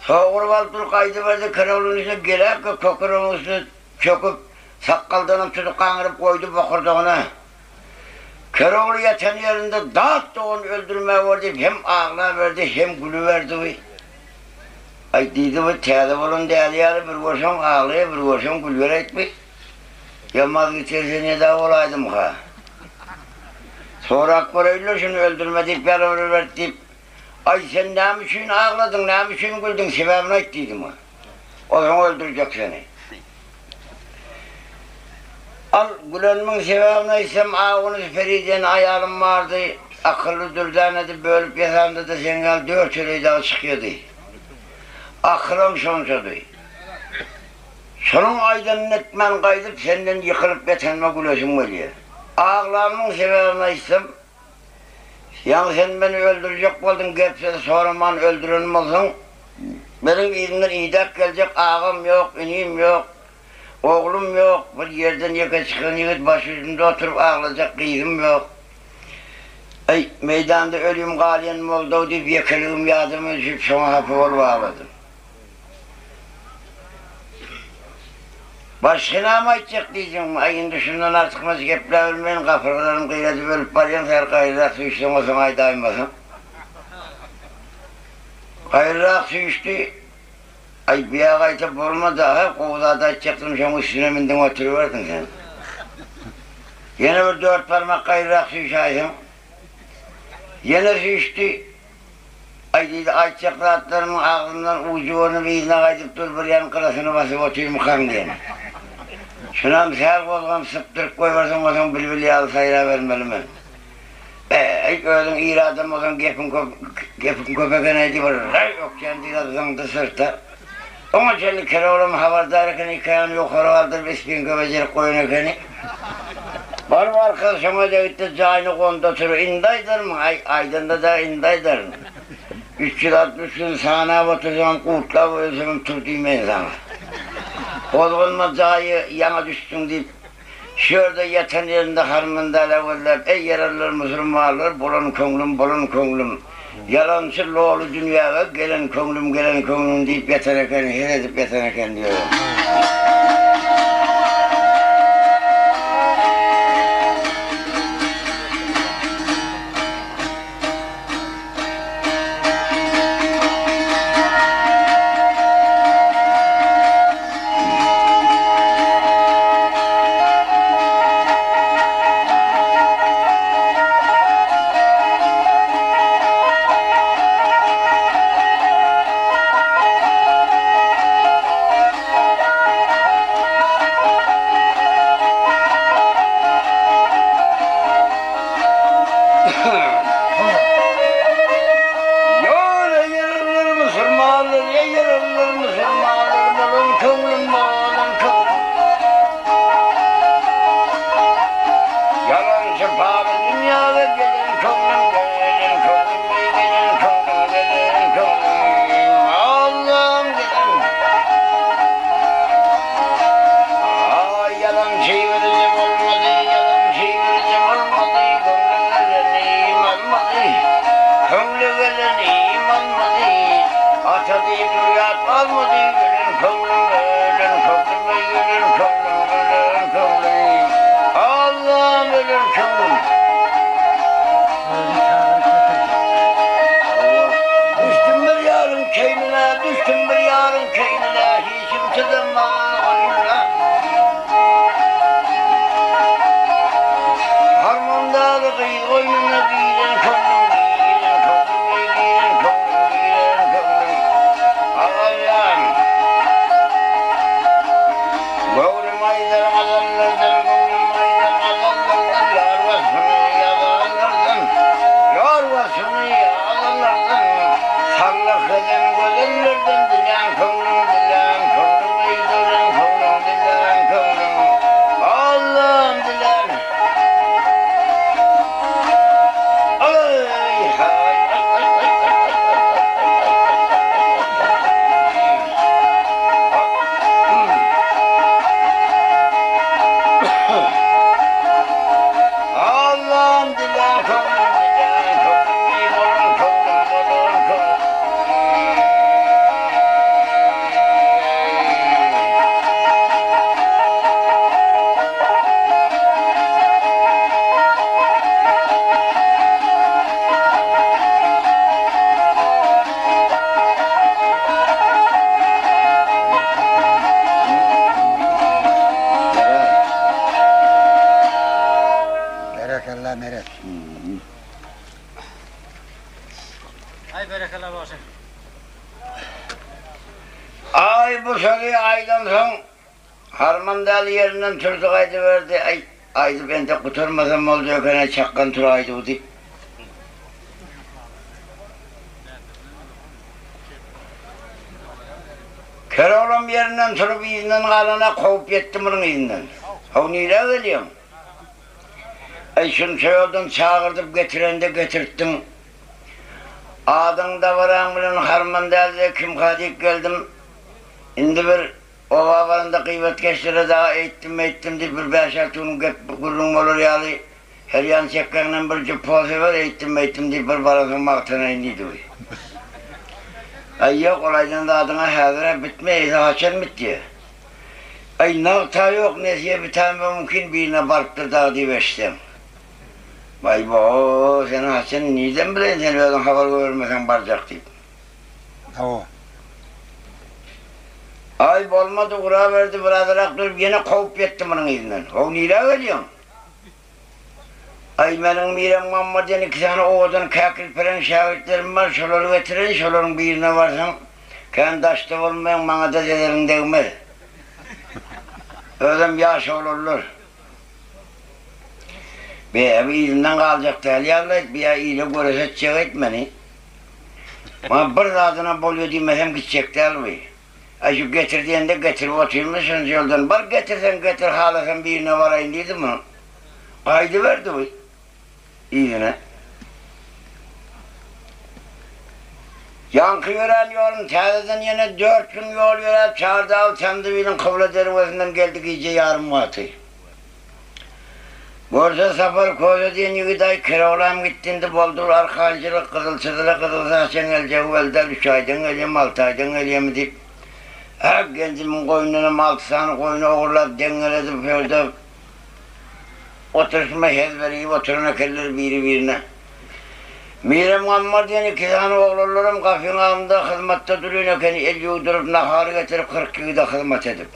soğur valdır kaydı verdi, Keroğlu'nun üstüne geler ki kökürün üstüne çöküp sakkaldanım tutup kangırıp koydu bakırdığına. Keroğlu yatan yerinde dağıttı onu öldürmeye verdi, hem ağla verdi hem gülü verdi. Ay dedi bu teyze olun değerli yarı bir koşan ağlaya bir koşan gülüyor etmiş. Yamaz gitse ne daha olaydım ha. Sonra akbar öyle şunu öldürmedik beraber verdik. Ay sen ne için ağladın, ne için güldün, sebebini ettiydim ha. O zaman öldürecek seni. Al gülenmin sebebini etsem ağınız Feride'nin ayarım vardı. Akıllı dürdanedi bölüp yasandı da sen gel 4 öyle daha çıkıyordu. Aklım sonsudu. Sonun aydın etmen kaydıp senden yıkılıp betenme gülesim geliyor. Ağlamın sebebine istem. Yani sen beni öldürecek oldun, gepse sonraman öldürün olsun. Benim elimden idak gelecek, ağam yok, inim yok, oğlum yok. Bir yerden yaka çıkan yigit başucumda oturup ağlayacak kıyım yok. Ay meydanda ölüm galiyen oldu deyip yakalığım yadımı düşüp sonra hapı ol bağladım. Başkına mı açacak diyeceğim, ayın dışından artık mazgepler ölmeyin, kapırlarım kıyradı bölüp varyan, her kayırrak su içtim o zaman ay daymasın. Kayırrak su içti, ay bir ağayta bulma daha, kovulada açacaktım, sen üstüne mindin oturuverdin sen. Yine bir 4 parmak kayırrak su içaydım. Yine su içti, ay dedi açacaklı atlarımın ağzından ucuğunu birine kaydıp dur bir yan kırasını basıp oturayım kan diyene. Şuna misal kolgan sıptırıp koyvarsın o zaman bülbül yağlı sayıra vermeli mi? İlk öldün iyi adam o zaman gepin köpekine diyor, yok kendi adamdı sırta. Ama çelli Keroğlu'm havardarken hikayanı yukarı aldır, bispin köpecek koyunukeni. Benim arkadaşıma da gitti, cayını kondu oturuyor, indaydır mı? Aydın'da da indaydır mı? 360 gün sahne oturacağım, kurtla özümün tutayım ben sana. Olgunma cayı yana düştün deyip, şurada yatan yerinde harmında leveller, ey yararlar Müslümanlar, bolun konglum. Yalancı loğlu dünyaya, gelen konglum deyip yeteneken, her edip yeteneken diyorum. Öyle gelen iman mı değil, ata deyip rüyat almadı, gülün kavlum, ölün kavlum, gülün kavlum, ölün kavlum. Allah'ım ölün kavlum. Düştüm bir yarın keynine, düştüm bir yarın keynine, hiç kimseden bana oyunla. Harmandalı kıyı oyununa giyin kavlum, giyin kavlum, giyin kavlum, giyin kavlum. Allah'ım. Gavrim aydan adamlardan, gavrim aydan adamlardan, yar vasfını yalanlardan, yar vasfını yalanlardan, sallak eden gözellerden, dilen kavlum, dilen kavlum, dilen kavlum, dilen kavlum. Allah'ım dilen. Ay hay ay ay ay Allah'ım dilen kavlum, dilen kavlum, dilen kavlum, dilen kavlum. Berekallah meret. Ay berekallah olsun. Ay bu soruyu aydan son Harmandalı yerinden çocuk aydı verdi. Ay aydı ben de kurtarmasam olacak gene çakkan tur aydı bu deyip. Keroğlan yerinden turup izinden kalana kovup yettim bunun izinden. O neyle geliyorum? Ay şunu yoldan çağırtıp getiren de getirttim. Ağdın da varan bilen Harmandalı'da kim kadik geldim. Şimdi bir ova varında kıymet geçlere daha eğittim deyip bir 5-6 gün kurrum olur yalı. Her yan çekkenle bir cüppozu var eğittim deyip bir barasın maktana indiydi. Ay yok olaydan da adına hazıra bitmeyiz, haçan bitti. Ay nokta yok nesiye bir tane mümkün birine barktır daha diyeştim. Vay bo, sen haçan neyden bilen sen öyle haber görmesen baracak deyip. O. Ay olmadı kura verdi biraderak durup yine kovup yettim bunun izinden. O neyle geliyorsun? Ay benim Mirem Muhammed'in 2 tane oğuzun kakil peren şahitlerim var. Şoları getirin, şoların birine varsan kendi taşta olmayan bana da dederin değmez. Öyle yaş olurlar. Bir izinden kalacak değil yavrum, bir iyiyle görüşecek etmeni. Ama bir adına boluyor demesem gidecek değil mi? Ay şu getirdiğinde getirip oturmuşsunuz yoldan. Bak getirsen getir, halasın birine varayım dedi mi? Kaydı verdi bu. İyine. Yankı gören yolun, tezden yine 4 gün yol gören, Çardağ Çandıvi'nin Kıvla Dervesi'nden geldik iyice yarım vatı. Borsa Safar Koca diyen yügüday Keroğlan gittiğinde boldur arkancılık, Kızılçıdılı Kızılsaç'ın elcevvelden 3 aydan eliyem, 6 aydan eliyem deyip gencimin koynuna 6 tane koyunu oğurlayıp dengeledip öyle oturuşma hez vereyim, oturana keller biri birine. Mirem Muhammed diyen 2 tane oğullarım kafin ağımda hizmette duruyorken el yudurup naharı getirip 42'de hizmet edip.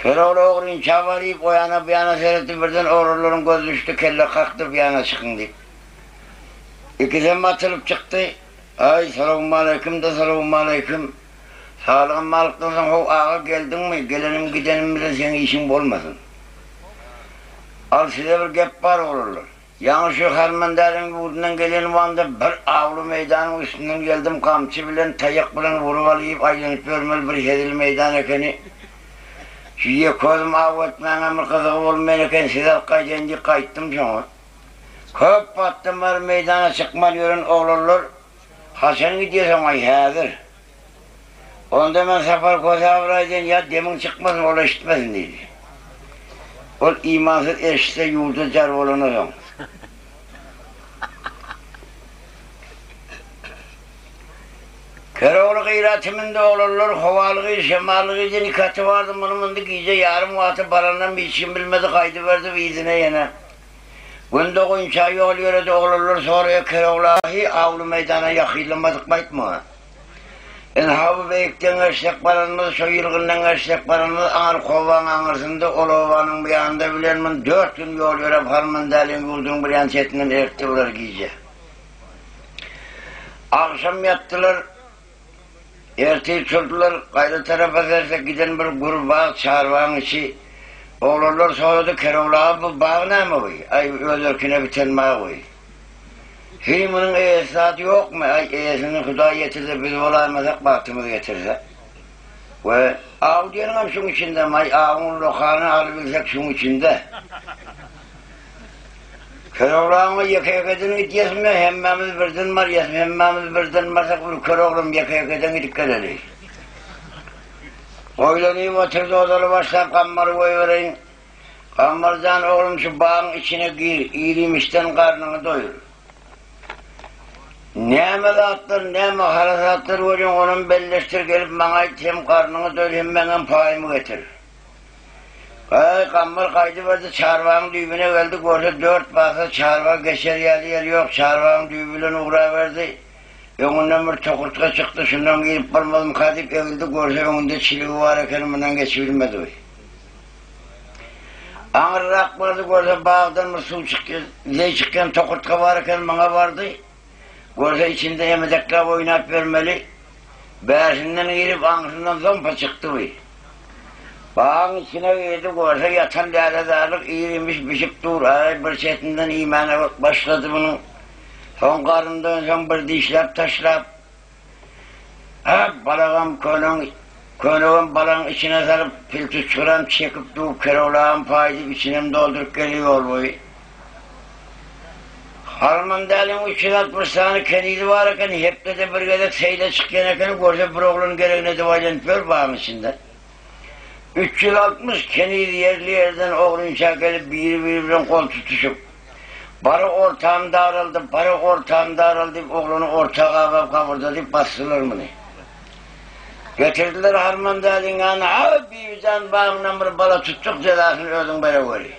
Keroğlu oğlun çabalayıp o yana bu yana seyretti birden oğullarım göz düştü kelle kalktı bir yana çıkın deyip. 2'den atılıp çıktı. Ay selamun aleyküm de selamun aleyküm. Sağlığın malıktan sonra o ağa geldin mi? Gelenim gidenim bile senin işin olmasın. Al size bir gep var olurlar. Yani şu Harmandalı'nın vurduğundan gelen vanda bir avlu meydanın üstünden geldim kamçı bilen, tayak bilen vuruvalayıp aylanıp görmeli bir hedil meydan ekeni. Şiye koydum av etmeyen emir kızığı olmayan eken size kaydendi kayıttım sonra. Köp battım var meydana çıkmal yörün oğlurlar. Hasan gidiyorsan ay hazır. Onda ben Safar Koca avraydın ya demin çıkmasın ola işitmesin dedi. O imansız eşite yurdu car olana yok. gıyratimin de olurlar, havalığı, şemalığı, nikatı vardı, bunun iyice yarım vaatı barandan bir işim bilmedi, kaydı verdi bir izine yine. Bunda koyunca yol yörede olurlar, sonra Kerovlahi, avlu meydana yakılamadık baytma. Enhabı beyikten eşek baranımız, şu yılgından eşek baranımız, ağır kovan ağırsında, olovanın bir yanında bilenmin, 4 gün yol yöre Harmandal'ın yurdun bir yansiyetinden erkti ular giyce. Akşam yattılar, erteyi çöldüler, gayrı tarafa derse giden bir gruba çağırvan içi, oğlanlar soğudu, Kerovlahi bu bağ ne mi koy? Ay özürküne biten bağ koy. Hilminin esnatı yok mu? Ay esini Huda getirse, biz olaymasak baktığımızı getirse. Ve ağ diyelim şunun içinde, ay ağın lokanı alabilsek şunun içinde. Kerovlağımı yaka-yakadan git yesme, hemmemiz birden var yesme, hemmemiz birden varsak bir kör oğlum yaka-yakadan gidip gelelim. Oylanayım oturdu odalı başlayıp kammarı koyuvereyim. Kammardan oğlum şu bağın içine gir, iyilimişten karnını doyur. Ne melatlar, ne maharatlar veriyorsun, onun belleştir gelip bana hem karnını doyur hem benim payımı getir. Kammar kaydı verdi, çarvağın düğümüne geldi, orada 4 bakı çarvağ geçer yer yok, çarvağın düğümüne uğra verdi. Önünden bir tokurtka çıktı, şundan gelip parmadım kadip evildi, görse önünde çiliği var eken bundan geçirilmedi. Ağırrak vardı, görse bağdan bir su çıktı, ne çıkken tokurtka var eken bana vardı. Görse içinde yemedekler oynat vermeli, beğersinden gelip ağzından zompa çıktı. Bağın içine girdi, görse yatan laledarlık iyiymiş, biçip dur, bir çetinden imana başladı bunun. Son karnından son bir dişlap taşlap. Balağım könüğüm balağın içine sarıp piltü çıkaram çekip dur, Kerovlağın paydı içine doldurup geliyor boyu. Harmandal'ın 360 tane kenidi varken hep de bir gedek seyle çıkkeneken görse bir oğlun gereğine duaylanıp ver bağın içinden. 360 kenidi yerli yerden oğlun çakelip birbirinden kol tutuşup barı ortağım daraldı, oğlunu ortağa kavurdu deyip bastılar mı ne? Getirdiler Harmandal'ın yanına, bir yüzden bağından bir bala tuttuk, cezasını ödün böyle görüyor.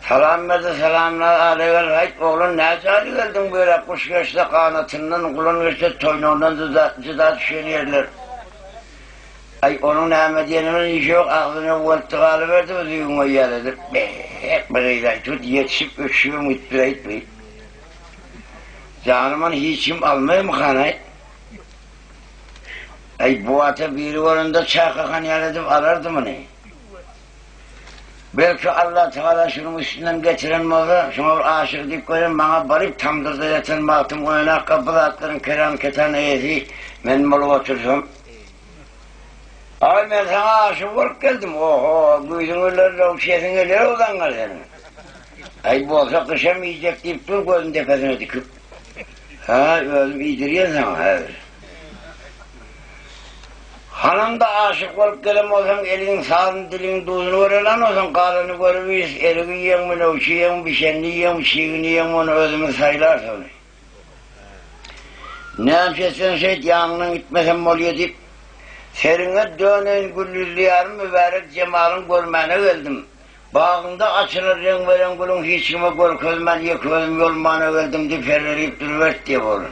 Selam verdi, selamlar aleyhler, hayt oğlun ne cari geldin böyle, kuş geçti kanatından, kulun geçti toynağından cıda düşen yerler. Ay onun Ahmediye'nin işi yok, ağzına volttu alıverdi, o düğün o yerledir. Hep böyle tut, yetişip öksüyor, mutlu etmeyi. Canımın hiçim almıyor mu kanayı? Ay bu ata biri oranda çakakan yerledim, alırdı mı ne? Belki Allah Teala şunun üstünden getiren mi olur, şuna aşık deyip koyun, bana barıp tamdırda yatan baktım, oynak kapıda atların kerem keten eyesi, ben malı otursam. Ay ben sana aşık olup geldim, oho, güydünürlerle o şeysin öyle olan var senin. Ay bu olsa kışam yiyecek deyip dur gözün tepesine dikip. Öldüm iydiriyor sana, evet. Hanım da aşık olup gelem olsan elin sağın dilin duzunu verir lan olsan karını görürüz, elini yiyen mi, uçu yiyen bir şeyini yiyen, şiğini yiyen onu özümü saylar sonra. Ne yapacaksan şey yanına gitmesen oluyor deyip serine dönen güllüzlü yarım mübarek cemalın görmene geldim. Bağında açılır renk veren gülün hiç kime gör közmen ye közüm yolmana geldim deyip ferleriyip duruvert diye olur.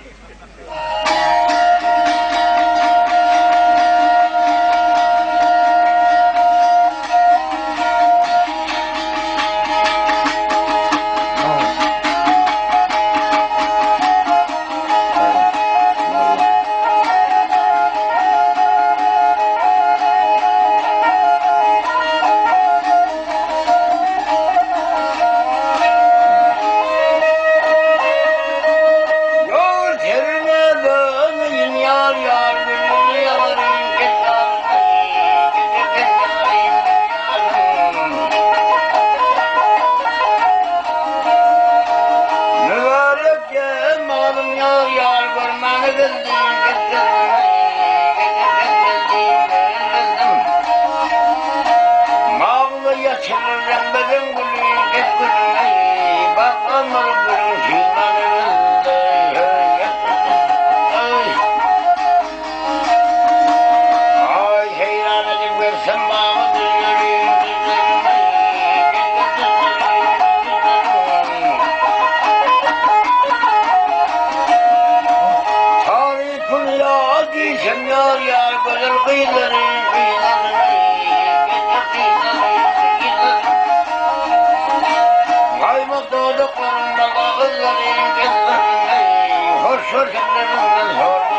Kim yar yar güzel kıyıları, kaymak doğduklarında kağızları, hoş hoş ellerinden sormaları.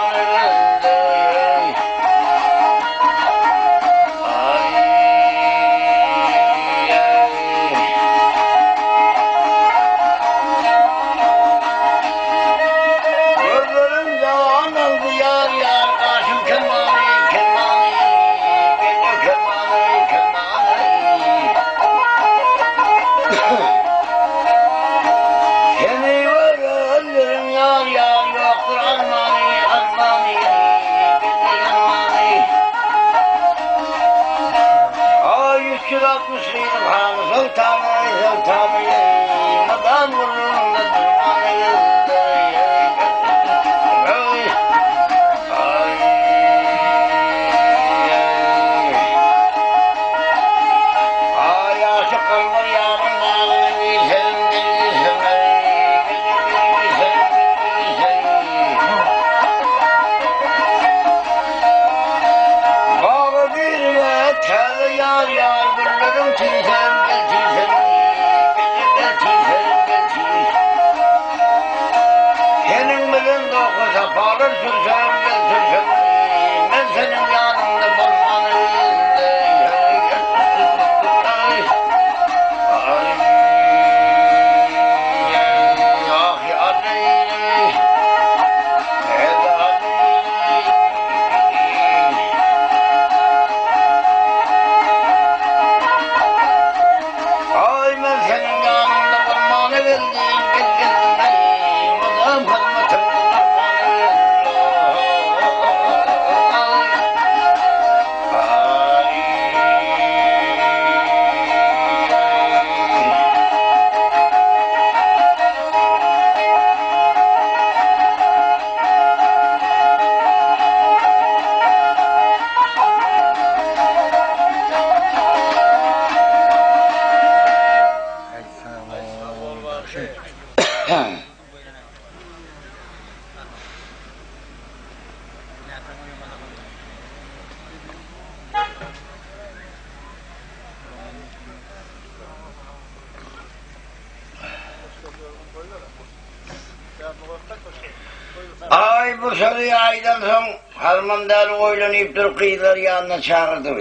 Ay bu soruyu aydan son Harmandalı oğlanıp dur kıyıları yanına çağırdı.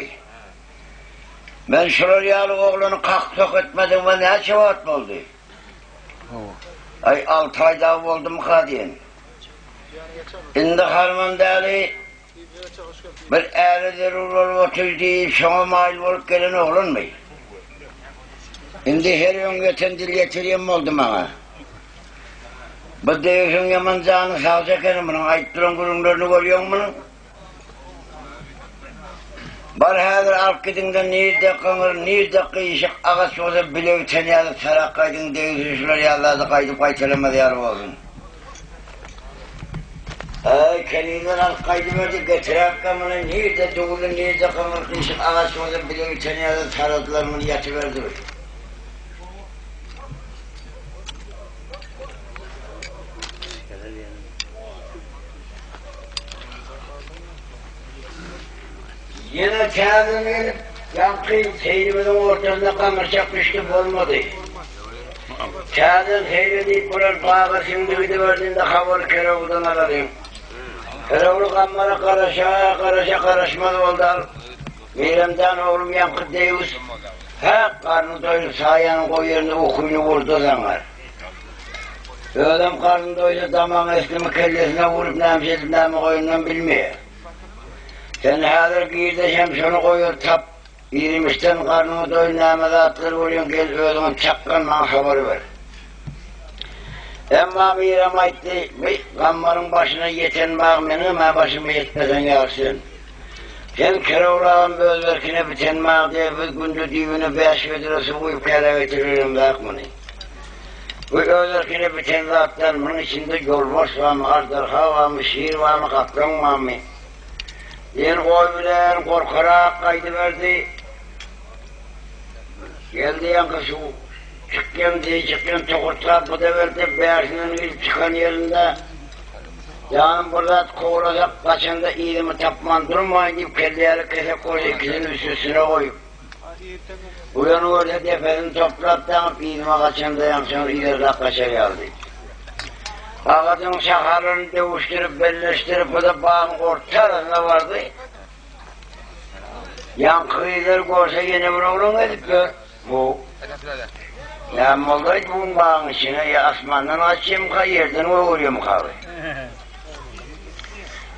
Ben Şuraryalı oğlanı kalk etmedim ve ne çavat oldu? Ay 6 ay daha oldu mu kadiyen? Şimdi Harmandalı bir eğridir olup otur deyip sana mail olup gelen oğlan mı? Şimdi her gün geçen dil getireyim oldu bana. Bu değişim yaman canı sağacak elim bunun, ayıttırın kurumlarını görüyor musun bunun? Bar hazır alp gidince nirde kınır, nirde kıyışık, ağaç olsa bile üteni yazıp sarak kaydın, değişmişler yağlarda kaydıp kaytelemez yarı olsun. Ay kendiden alp kaydı verdi, getir hakkımını, nirde doğulu, nirde kınır, kıyışık, ağaç olsa bile üteni yazıp saraklarını yatıverdi. Yine kağıdını yankı seyrimizin ortasında kamerçak düştüm olmadı. Kağıdın seyredip burar bağı şimdi verdiğinde havalı keravuldan aradım. Keravulu kamera karışmaz oldu. Miremden oğlum yankı deyiz. Hep karnı doydu sayanın koy yerine okuyunu vurdu zamanlar. Adam karnı doydu damağın eski kellesine vurup nemşedim koyundan bilmiyor. Sen hazır giyirdeceğim şunu koyuyor tap. 23'ten karnımı doyun namada atlar oluyorsun gel ödümün çakkan bana haber ver. Emma mirem aytti, kammarın başına yeten bağımını ben başıma yetmeden yarsın. Sen keravulağın bözverkine biten mağ diye bir gündü düğünü 5 vedresi uyup kere getiririm bakmını. Bu özverkine biten zatlar bunun içinde yolbaş var mı, ardarha var mı, şiir var mı, kaplan var mı? Yen koy bilen korkarak kaydı verdi. Geldi yankısı çıkken tokurtlar bu da verdi. Beyazının ilk çıkan yerinde Canım burada kovulacak kaçında iyiliğimi tapman durmayın deyip kelleleri kese koyuyor, ikisinin üstüne koyup. Uyanı orada deferini toplayıp tanıp iyiliğime kaçında yansın ileride kaça geldi. Ağacın şakarını dövüştürüp belleştirip o da bağın orta arasında vardı. Yan kıyıları görse yine bunu oğlum edip gör. Bu. Ya moldaydı bunun bağın içine ya asmandan açayım ka yerden uğruyorum kahve.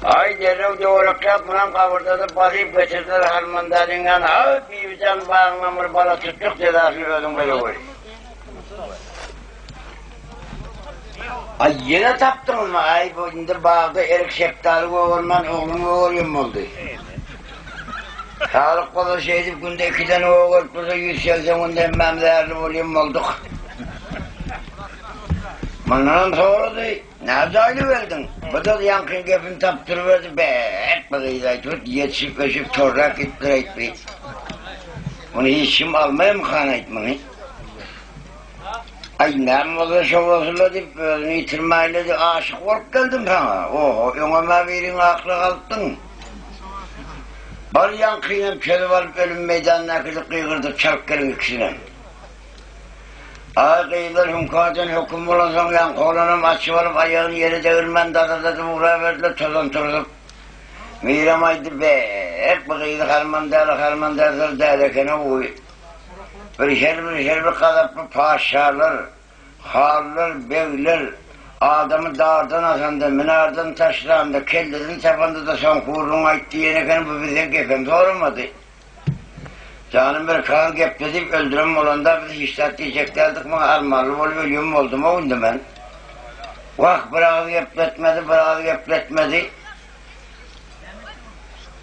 Ay derrev doğrak yapmadan kavurda da basıp getirdiler harmandarından. Ay bir can bağına mır bana tuttuk dedi asıl ödüm böyle uğruyor. Ay yine taptın mı? Ay bu indir bağda erik şeftali oğurman oğlum oğlum oldu. Sağlık kolu şeydip günde 2 tane oğul burada 180 günde emmem değerli oğlum olduk. Bunların sorudu, ne zaylı verdin? Bu da yankın gefini taptırıverdi be, hep bakıyla tut, yetişip öşüp torrak ettireyip. Bunu hiç kim almaya mı kana etmeni? Ay ne moda şovasıyla deyip özünü yitirmeyle de aşık olup geldim sana. Oho, öngöme birin aklı kalktın. Bari yankıyla çölü varıp ölüm meydanına kıyırdık çarkların ikisine. Ay kıyılar hünkâden hüküm olasın yan kolunum açıvalıp ayağını yere devirmen dadadı uğraya verdiler tozan turdup. Miram aydı be, hep bu kıyıda harmandarlar derkene uy. Bir şerbi kadaplı paşalar, harlar, beyler, adamı dağdan asandı, minardan taşlandı, kellerin tepanda da son kuyruğun ayıttı yeneken bu bize gefen doğramadı. Canım bir kan gepledip öldürüm olanda biz iştahat diyeceklerdik mi armarlı olup ölüyorum oldum o gündü ben. Vah bırağı gepletmedi.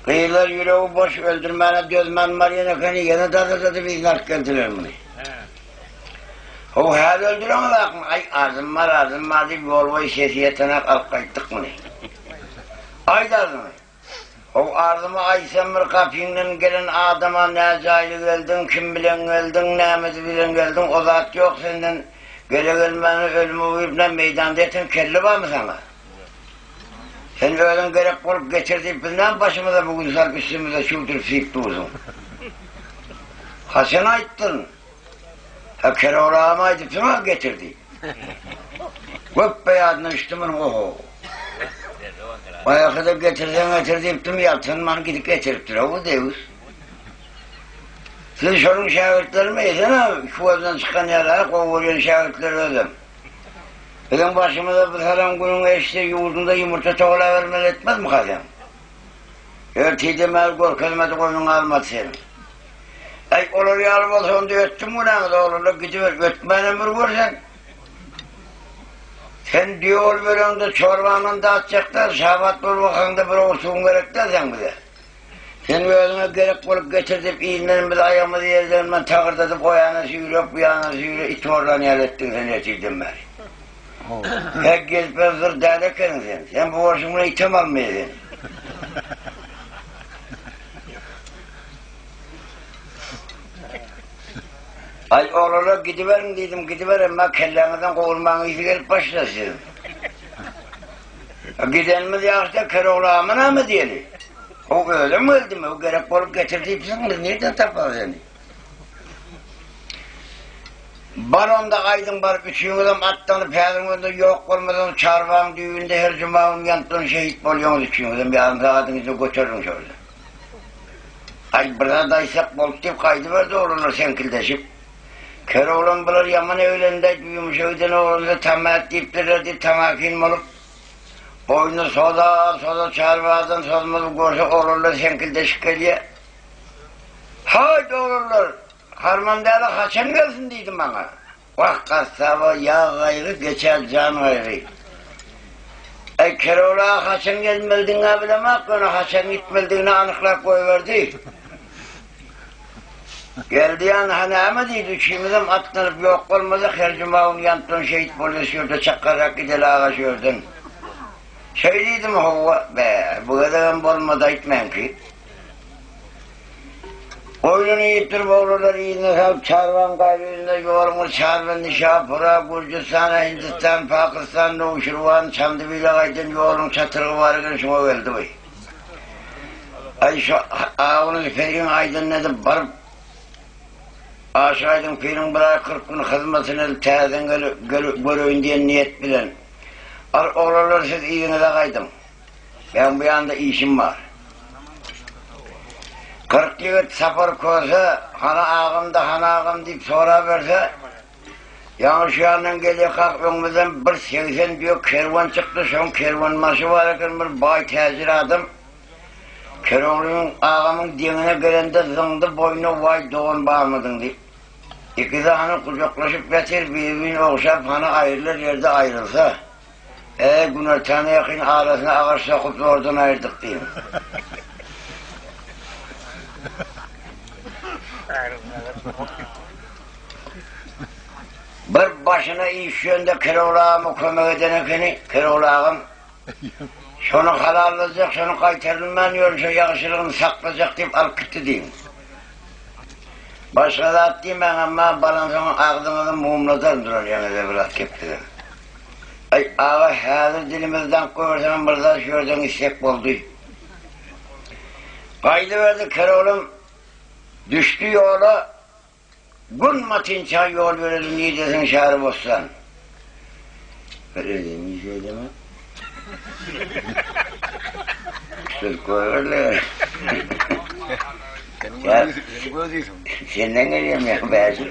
Kıyılar yüreği boş öldürmene dözmen var yenekeni yine dadı bir iznat geldiler bunu. O her öldüren olarak mı? Ay arzım var deyip Volvo sesiyetine kalkayttık bunu. Ay da arzımı. O ardıma Aysemir kapıyla gelen adama ne cahil geldin, kim bilen geldin, ne bilen geldin, o zat yok senden. Gele gelmeni ölümü uyup meydanda etin kelli var mı sana? Sen öğlen gerek olup getirdiği bilmem başımıza bugün sarp üstümüze şudur fikti uzun. Ha sen ayttın. Ha kere orağıma aydıp sana getirdi. Vöp beyadını üstümün oho. Ayakta getirdim yatınman gidip getiriptir o Deus. Siz şunun şahitleri miydin ha? Şu evden çıkan yerlere kovuyorsun şahitleri ödüm. Benim başımıza bu salam günün eşte yurdunda yumurta toğla vermeli etmez mi kazan? Örtüydü mel korkazmadı koyun almadı seni. Ay olur yarım olsa onu da öttüm ulan da olurlar gidiver. Ötmen ömür görsen. Sen diyor bölümde çorbanın dağıtacaklar, şabat bulmakanda bir olsun gerekler sen bize. Sen özüne gerek bulup getirtip iğnenin bir ayağımı yerden ben takırdatıp o yana sürüp bu yana sürüp it oradan yerlettin sen yetiştin beri. Pek gezip özür derleken sen bu borcumla item almayaydın. Ay oğlum gidiverin dedim gidiverin ben kellenizden kovulmanı işi gelip başlasın. Giden mi yoksa kere oğlamına mı diyelim? O öyle mi öldü mü? O gerek olup getirdiysen de nereden tapar seni? Baronda aydın var, üçüncüden attanıp her yok olmadan çarvan düğünde her cumanın yantığını şehit oluyorsunuz üçüncüden bir anda adınızı götürürüm şöyle. Ay burada daysak boltayıp kaydıverdi oğlunlar senkildeşip. Kere oğlan bular yaman evlerinde yumuşaktan oğlunu tamat deyiptirlerdi tamakin olup. Boynu soda çarvadan sozmalı görse oğlunlar senkildeşik geliyor. Haydi oğlunlar, harmandağla kaçan gelsin dedim bana. Vah kasaba yağ gayrı geçer can gayrı. Kere oğlan kaçan gelmediğini bilemek, onu kaçan gitmediğini anıklar koyuverdi. Geldi yani hani ama deydi üçümüzden atlanıp yok olmadı her cumağın yantın şehit polisiyordun çakarak gideli ağaçıyordun. Söyleydim hova be bu kadar olmadı etmen ki. Oyunu yittirip oğlular yiyinler, çarvan gayrıyında yorulmuş, çarvan, Nişapura, Gürcistan, Hindistan, Pakistan, Nuşirvan, Çamdıbıyla gaydın yorulmuş, çatırgı vargın şuna geldi bey. Ay şu ağınız ferin aydın nedir, barıp aşağıydın ferin bırak 40 gün hizmetini teyzen görüyün diye niyet bilen. Al oğlular siz iyinize kaydım. Ben bu yanda işim var. 40 yıl safar koysa, hana ağım deyip sonra verse, yani şu yandan geliyor kalk önümüzden bir 80 diyor kervan çıktı, son kervan marşı varken bir bay tezir adım. Keroğlu'nun ağamın dinine gelende zındı boynu vay doğun bağırmadın deyip. İkisi hani kucaklaşıp getir, birbirine okşap hani ayrılır yerde ayrılsa. Günler tane yakın arasına ağaç sokup oradan ayırdık diyeyim. Bir başına iş yönde Keroğlu ağamı kömek edenekini, Keroğlu ağam şunu halallayacak, şunu kaytarılman yolca yakışırlığını saklayacak deyip al gitti diyeyim. Başka da at diyeyim ben ama balansının ağzını mumladan durar yani evlat keptiler. Ay ağa hazır dilimizden koyarsan burada şuradan istek oldu. Kaydı verdi Keroğlu'm düştü yola gün matinça yol verelim niye desin şahı bozsan. Öyle demiş öyle mi? Söz koyarlar. Seni gözüyorsun. Senden geliyorum ya bazı.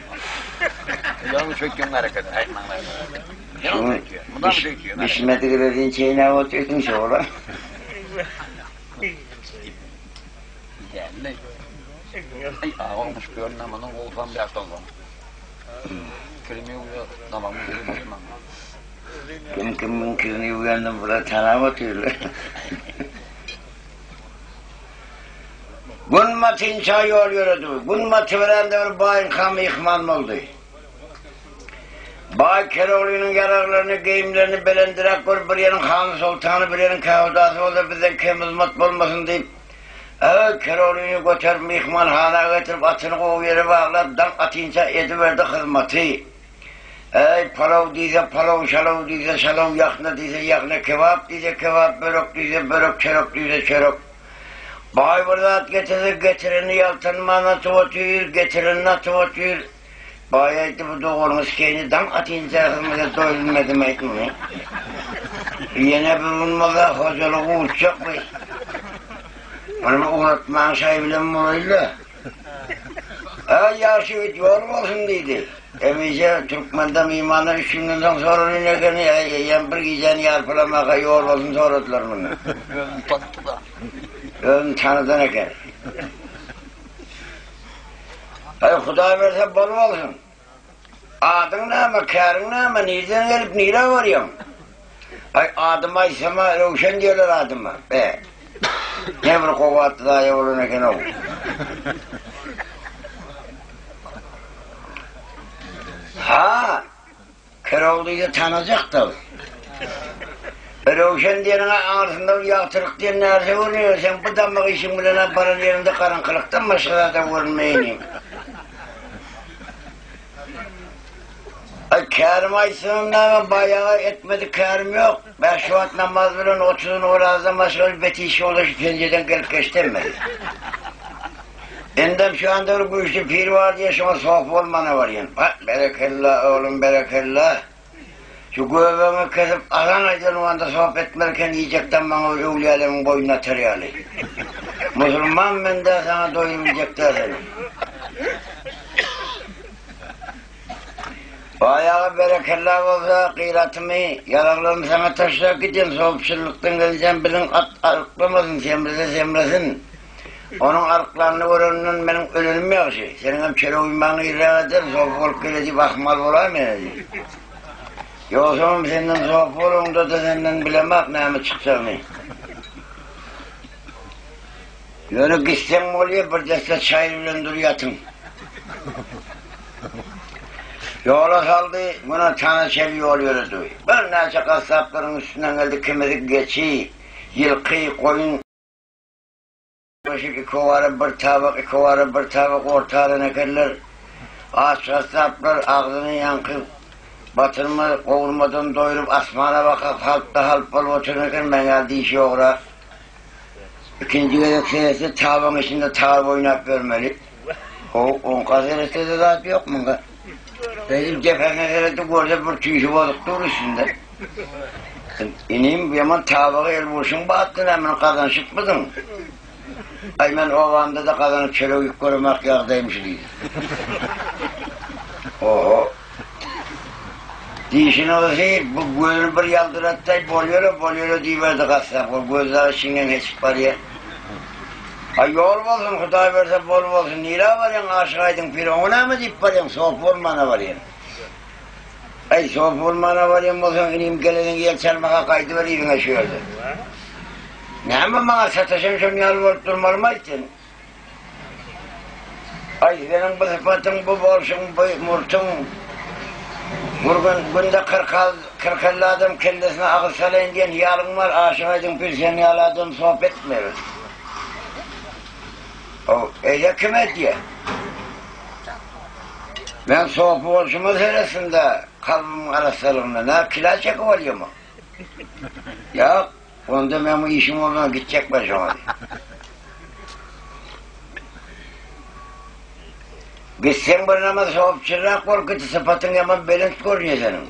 Yalnız çöküyorsun hareket. Aytmanlar. Şunu düşmedi girdiğin şeyine oturtun sonra. Yani ay ağolmuş görün amanın olsam bir hafta olsam. Kelime uyuyor, namamı yürüyorum. Kimin kirini uyandım burada tanım atıyorlar. Gün matın çay yol yürüdü. Gün matı verende bir bayın kamı yıkman oldu. Bay Keroğlu'nun yararlarını, giyimlerini belendirek koy, bir yerin Hanı Sultanı, bir yerin Kavdası olur, bizden kemizmat olmasın deyip evet Keroğlu'nu götürüp Mihman Han'a getirip atını kovu yere bağlar, dan atınca ediverdi hizmeti. Palav deyse palav, şalav deyse şalav, yakna deyse yakna, kebap deyse kebap, börek deyse börek, çörek deyse çörek. Bay burada at getirini yaltınmana tuvatıyor, getirinine tuvatıyor. Bayaydı bu doğurmuş kendini dam atınca hizmete doyulmadım etmiyor. Yine bir bulmadı hocalığı uçacak mı? Onu uğratman sahibiyle öyle. Yaşı yol olsun dedi. Emice Türkmen'de mimarlar 3 günden sonra ünlekeni bir geceni yarpılamaka yol olsun soradılar bunu. Ön tanıdan eken. Huda verse bol olsun. Adın ne ama, kârın ne ama, nereden gelip nereye varıyorum? Adıma iseme Ruşen diyorlar adıma. Ne bir koku attı daha yavrum eken o. Ha, Keroğlu'yu tanıyacak tabi. Ruşen diyenin ağrısında yağtırık diye nerede vuruyor? Sen bu damlık işin bilene paranın yerinde karanlıktan başka da vurmayayım. Kârım aysınımda bayağı etmedi kârım yok. Ben şu an namaz veren 30'un uğrazdan başka bir beti işi olur şu pencereden gelip geçtirmedi. Endem şu anda bu işte pir var diye şuna sohbet olmana var yani. Berekallah oğlum berekallah. Şu göbeğimi kesip alan aydın o anda sohbet etmerken yiyecekten bana evliyalemin boynuna tereyali. Müslüman ben de sana doyurmayacaklar seni. Ayağı berekallah olsa kıyratımı, yararlarını sana taşırak gideyim, soğukçuluktan geleceğim, bilin arıklamasın, semresin. Onun arıklarını öğrenin benim ölümüm yok şey. Senin hem çöre uymanı ilak eder, soğuk olup geleceği bakmal olayım yani. Yoksa senden soğuk olun da senden bilemek neyimi çıkacağını. Yürü gitsen mi oluyor, bir deste çay ile dur yatın. Yola saldı, buna tane çeli yol yürüdü. Bir nece kasapların üstünden geldi, kimisi geçi, yılkı, koyun, Başık iki varı bir tabak, iki varı bir tabak ortağına kerler. Ağaçlar saplar, ağzını yankı batırma, kovulmadan doyurup asmana bakıp halkta halp olup otururken ben geldi işi uğra. İkinci gerek seyirse tabağın içinde tavuk oynayıp vermeli. O 10 kaseresi de zaten yok mu? Benim cephene sereti görse bir tüyüşü bozuk dur üstünde. İneyim yaman tabağı el vursun battın hemen kazan çıkmadın. Ay ben o anda da kazanı çölük korumak yağdaymış değil. Oho. Dişin olsa bu gözünü bir yaldırattay bolyor diyiverdi kasap. O gözleri şingen hiç paraya. Ay yol olsun, Huday verse bol olsun. Nira var yan aşağıydın pirona mı deyip var yan soğuk olmana var yan. Ay soğuk olmana var yan olsun ineyim gelenin gel çalmaka kaydı ver evine şöyle. Ne ama bana sataşım şun yalvarıp durmalı mı ettin? Ay senin bu sıfatın bu bolsun bu murtun. Günde 40 adam kellesine ağır salayın diyen yarın var aşağıydın pir seni yaladım sohbet etmiyor. O öyle kime diye. Ben soğuk oluşumu seresinde kalbimin arasılığında ne kila çekip oluyor mu? Ya onda ben bu işim olmadan gidecek başıma. Gitsen bir nama soğuk çırak korkutu sıfatın yaman belint görünüyor senin.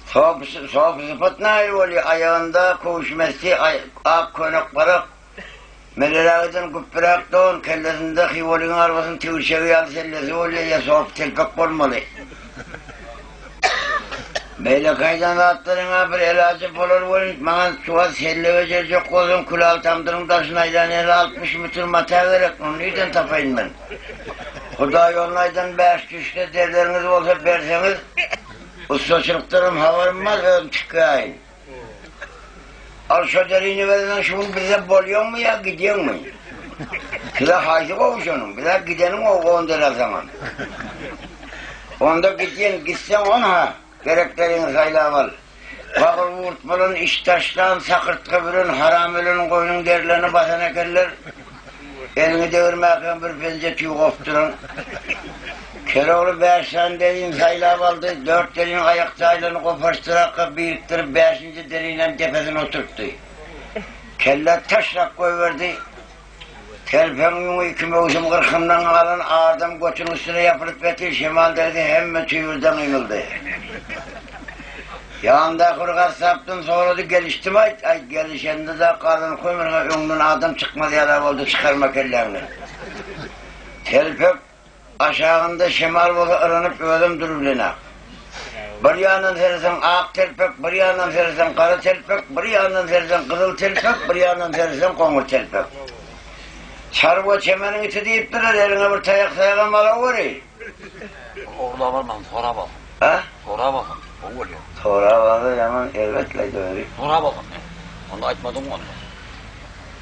Soğuk sıfat ne oluyor? Ayağında koğuşmesi, ak konak barak. Melelağıdan kuppirak doğun, kellesinde hivolun arvasın tüvüşevi yalı sellesi oluyor ya soğuk telpek olmalı. Böyle kaydan rahatlarına bir elacı olur olun, bana çuval selle verecek olun, kulal tamdırın taşına ilan ele 60 metre mata vererek, onu neyden tapayım ben? Huda yolunaydan 5 güçte derleriniz olsa verseniz, ustaçılıklarım havarım var ve ön çıkayım. Al şu deriğini verden şunu bize boluyor mu ya gidiyor mu? Kıla haydi kovuş onun, bize gidenin o 10 lira zaman. Onda gidiyen gitsen ona, gereklerini sayla var. Bakır vurtmalın, iş taşlan, sakırt kıvırın, haram ölün, koyunun derlerini basan ekerler. Elini devirmeyken bir pence tüy kopturun. Keroğlu 5 tane deriğin sayla aldı, 4 deriğin ayak saylarını koparttırarak biriktirip 5. deriğiyle tepesine oturttu. Kelle taşrak koyverdi. Telpenin iki mevsim kırkından alan ağırdan koçun üstüne yapılıp betir şimal derdi hemen tüyürden inildi. Yanında kurgat saptın sonra da geliştim ay gelişende de karın koymuyor önünden adam çıkmadı yalan oldu çıkarma kellerini. Telpek aşağında şimal bolu ırınıp ölüm duruluna. Bir yandan sersen ak telpek, bir yandan sersen kara telpek, bir yandan sersen kızıl telpek, bir yandan sersen kongur telpek. Çarbo çemenin iti deyip durur, eline bir tayak sayakan bala vuruyor. Orada var mı? Sonra bak. Ha? Sonra bakın. O oluyor. Sonra bakı yaman elbetle doğru. Sonra bakın. Onu açmadım onu.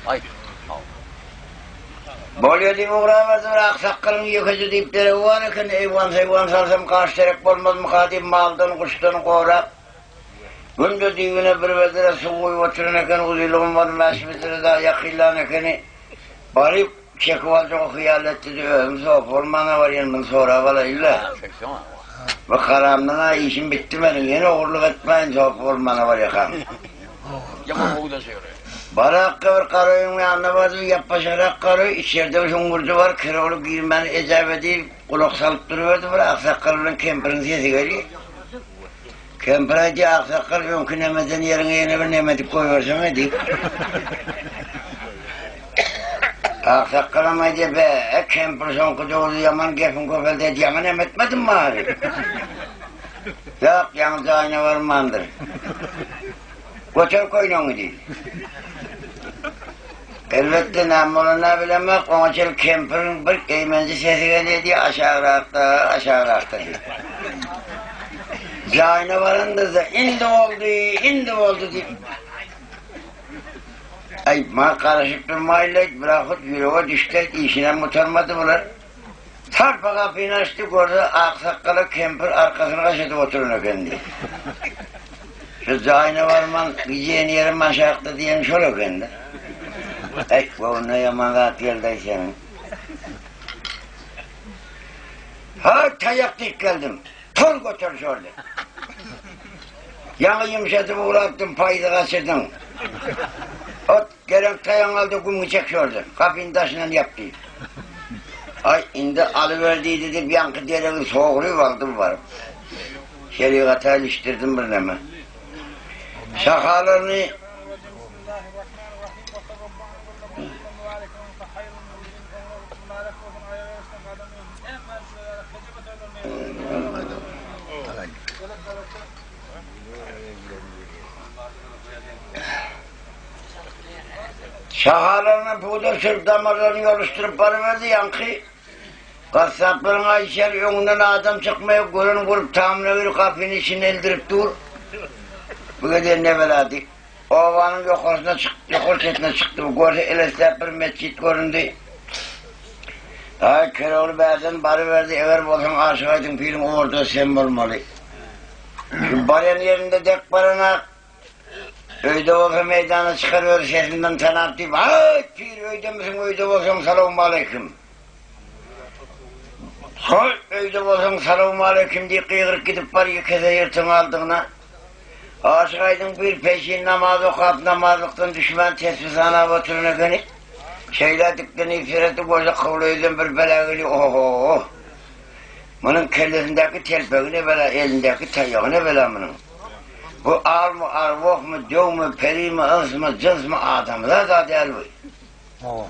Ay. Bolya deyip uğramadı bir aksakkalın yıkıcı deyip dere uğranırken eyvan salsam karşı terek olmaz mı kadim maldan kuştan koğrak. Günde divine bir vedire su koyup otururken uzilğim var meşmitiri da yakillanırken bari çekvalcı o hıyaletti diyor. Ömsop olmana var yanımın sonra valla illa. Bu karamdan işim bitti benim. Yine uğurluk etmeyin sop olmana var yakan. Yaman oğu da söylüyor. Barak kıvır karayın yanına vardı yapışarak karayı. İçeride bir şungurcu var. Kırılı giymen ecab edip kulak salıp duruyordu. Bir aksakalının kemperin sesi geliyor. Kemper diye aksakal mümkün emeden yerine yeni bir nemetik koyuyorsan deyip. Aksakalama diye be kemper son kuduğu yaman gefin köpel dedi yaman emetmedin mi abi? Yok yalnız aynı varmandır. Koçer koyun onu değil. Elbette namuruna bilemek, onun için kemperin bir eğmenci sesi geliyor diye aşağı rahatta diyor. Cahine varındır da indi oldu diye. Ay ma karışık durmayla bırakıp yüreğe düştü, işine mutarmadı bunlar. Tarpa kapıyı açtık orada aksakalı kemper arkasına kaçırdı oturun efendi. Şu cahine varman, gideceğin yerin aşağıda diyen şöyle efendi. Ey bu ne yaman rahat geldi senin. Ha tayak dik geldim. Tol götür şöyle. Yanı yumuşatıp uğrattım, paydı kaçırdım. Ot gerek tayan aldı, kumu çek şöyle. Kapının taşından yaptı. Ay indi alıverdi dedi, bir yankı derevi soğuruyor aldım varım. Şerikata iliştirdim bir neme. Şakalarını şakalarına buğda sürüp damarlarını yoluşturup bana verdi yankı. Kasaplarına içeri önünden adam çıkmaya görün vurup tamına verip kapının içine eldirip dur. Bu kadar ne beladı. Ovanın yokursuna çıktı, yokursetine çıktı. Görse elesler bir mescit göründü. Ay Köroğlu Bey'den bari verdi, eğer bolsan aşık aydın film orada sen olmalı. Şu barın yerinde dek barına öyde olsa meydana çıkarıyor sesinden tanap deyip ay pir öyde misin öyde olsam selamun aleyküm. Sol öyde olsam selamun aleyküm diye kıyırıp gidip barıyı kese yırtın aldığına. Aşık aydın bir peşin namaz okuyup namazlıktan düşman tesbihana oturuna gönü. Şeyledikten ifireti gözü kıvlıyordum bir belagını oho. Bunun kellesindeki telpeğine bela, elindeki tayağına bela bunun. Bu ar mı, arvok mu, döv mü, peri mi, ıns mı, cins mi adamlar da değil bu.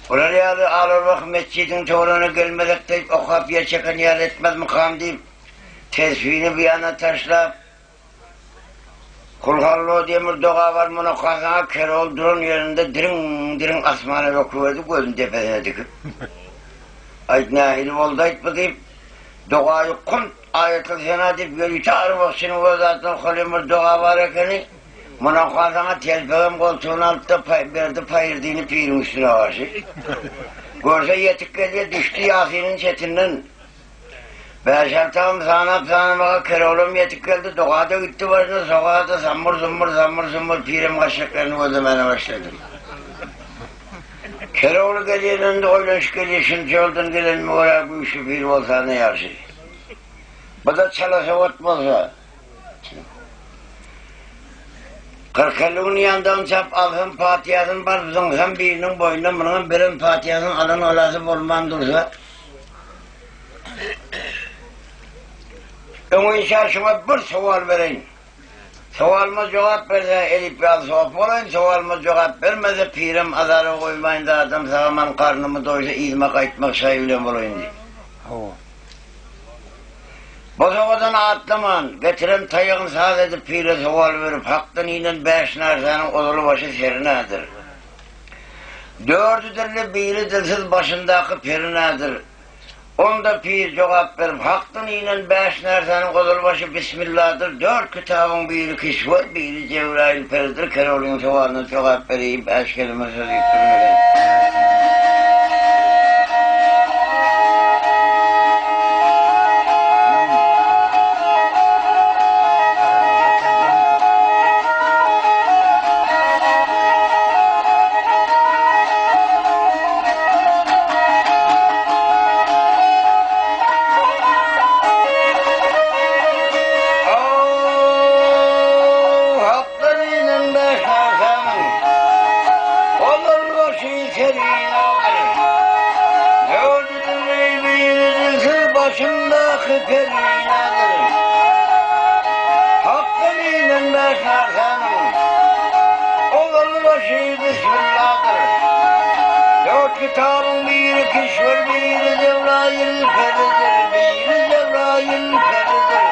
Buraya alır bak mescidin çoğruna gelmedik deyip o kapıya çeken yer etmez mi kan deyip tesbihini bir yana taşlayıp Kulhallı demir doğa var bunu kazana Köroğlu durun yerinde dirin dirin asmana bakıverdi gözün tepesine dikip. Ay nahil oldaydı mı deyip doğayı kunt ayetli sena deyip gölü çağırıp o seni o zaten kolimir doğa var ekeni bunu kazana telpeğim koltuğun altta verdi payırdığını pirin üstüne karşı. Görse yetik geliyor düştü Yasin'in çetinden. Beşertağım sanamaka Köroğlu'm yetik geldi, doğada gitti başına, sokağda zammur zummur pirim kaşıklarını ödemene başladım. Köroğlu geliyor önünde oylaş geliyor, şimdi yoldan gelen mi oraya bu işi pir olsa ne yaşı. Bu da çalasa otmazsa. 40'ın yandan çap alhın Fatiha'sın var, bizim birinin boyundan bunun birin Fatiha'sın alın olası olman dursa. Onun içerisine bir sual vereyim. Sualıma cevap verse elip yal soğuk olayım, sualıma cevap vermese pirim azarı koymayın da adam sağaman karnımı doysa izme kayıtmak sayılım olayım diye. Bozavadan atlaman, getiren tayağın sadece pire sual verip hakkın inen 5 narsanın odulu başı serinedir. 4'ü dirli biri dilsiz başındaki pirinadır. Onda pir cevap verip hakkın inen 5 narsanın kodulbaşı Bismillah'dır. 4 kitabın biri Kişvet, biri Cebrail Peri'dir. Köroğlu'nun sualına cevap vereyim. 5 kelime söz yutturmayın. Başındaki perinadır. Hakkın inen beşarsanın. Oğlun başı Bismillah'dır. 4 kitabın biri Kişver, biri Cebrail Peri'dir. Biri Cebrail Peri'dir.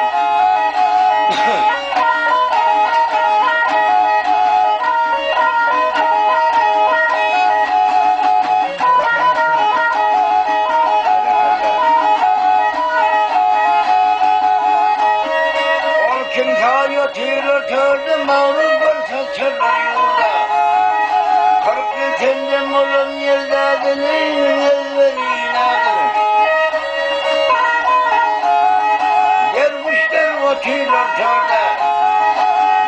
Tördüm mağrur varsa çırpayında 40 yıl kendim olan yıldadının ezberinadır. Gelmişler oturuyor törde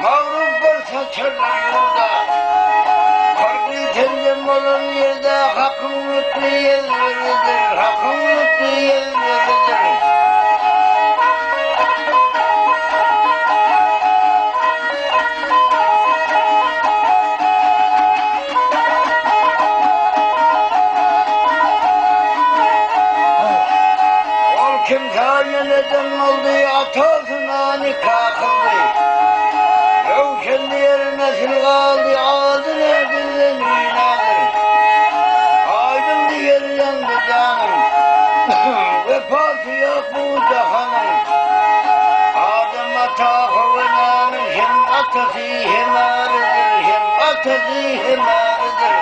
mağrur varsa çırpayında 40 yıl kendim olan yerde hakkın mutlu yerleridir, hakkın mutlu yerleridir. Ol kim tayyeleden oldu, atasına nikah kıldı. Yav kendi yerine sil kaldı, ağzına gülden inadır. Aydın diğer yandı canım, vefası yok bu cahanın. Adem ata kıvınanın hem atası hem arıdır, hem atası hem arıdır.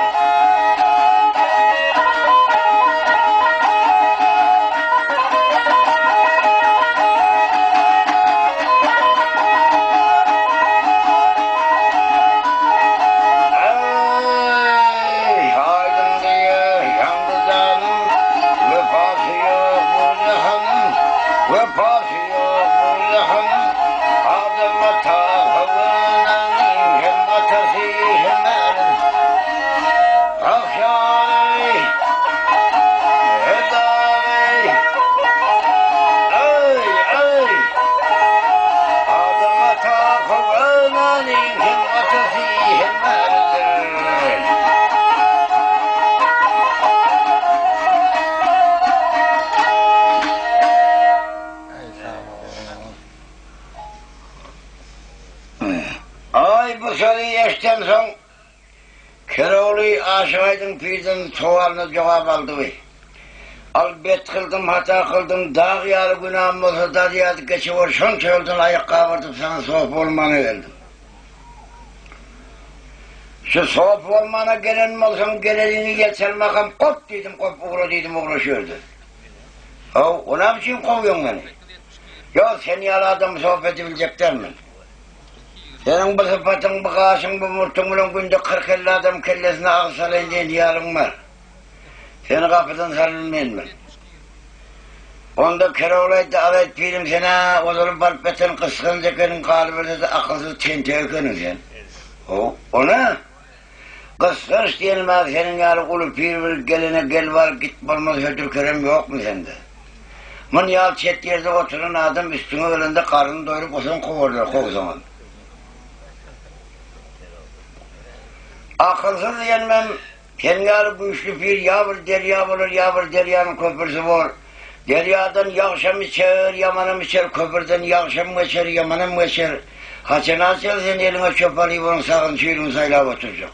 Yaştan son Keroğlu Aşık Pir'den sualına cevap aldı ve albet kıldım, hata kıldım, dağ yarı günahım olsa da diyadı geçiyor, şun çöldün ayak kavurdup sana soğuk olmanı verdim. Şu soğuk olmana gelen mi olsam geleni geçer makam kop dedim, kop uğra dedim, uğraşıyordu. Ona biçim kovuyorsun beni? Yok sen yalı adamı sohbet edebilecekler mi? Senin bu sıfatın, bu kaşın, bu murtunun günde 40-50 adam kellesine ağız salayın diye diyarın var. Seni kapıdan sarılmayın ben. Onda Keroğlu'ydu alayt pirim sana, ozulup balpetin kıskın zekenin kalbirde de akılsız çenteyekenin sen. Ona kıskanç diyelim senin yarı kulu pir geline gel var git bulmaz hödür kerem yok mu sende? Mın yal çet yerde oturan adam üstüne ölünde karnını doyurup o zaman kovurlar kov zaman. Akılsız diyelim senin yarı bu üçlü pir yavur derya bulur yavur deryanın köprüsü var. Deryadan yağışam içer, yamanım içer, köprüden yağışam geçer, yamanım geçer. Haçına sen eline çöp alayım onun sağın çiğlin sayla oturacak.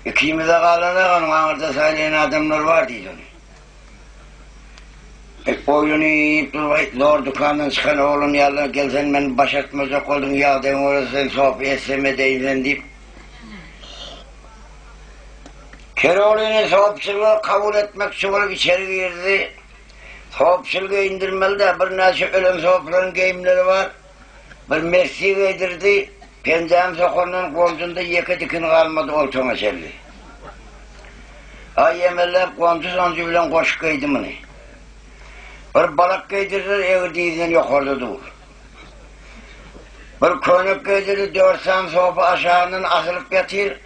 İkimize kalana onun ağırda saylayan adamlar var dedi onu. Oyunu yiyip zor dükkandan çıkan oğlum yallah gelsen ben baş etmeyecek oldum ya den orası sohbet etseme değilsen deyip. Keroğlu'nun sohbetçılığı kabul etmek için olup içeri girdi. Sohbetçılığı indirmeli de bir nasıl ölüm sohbetlerin geyimleri var. Bir mesleği giydirdi. Penceğim sokunun komşunda yeke dikin kalmadı oltona çeldi. Ay yemeller komşu soncu bilen koşuk giydi mını. Bir balık giydirir evi değilden yok orada dur. Bir koynuk giydirir 4 saat sohbet aşağının asılıp yatır.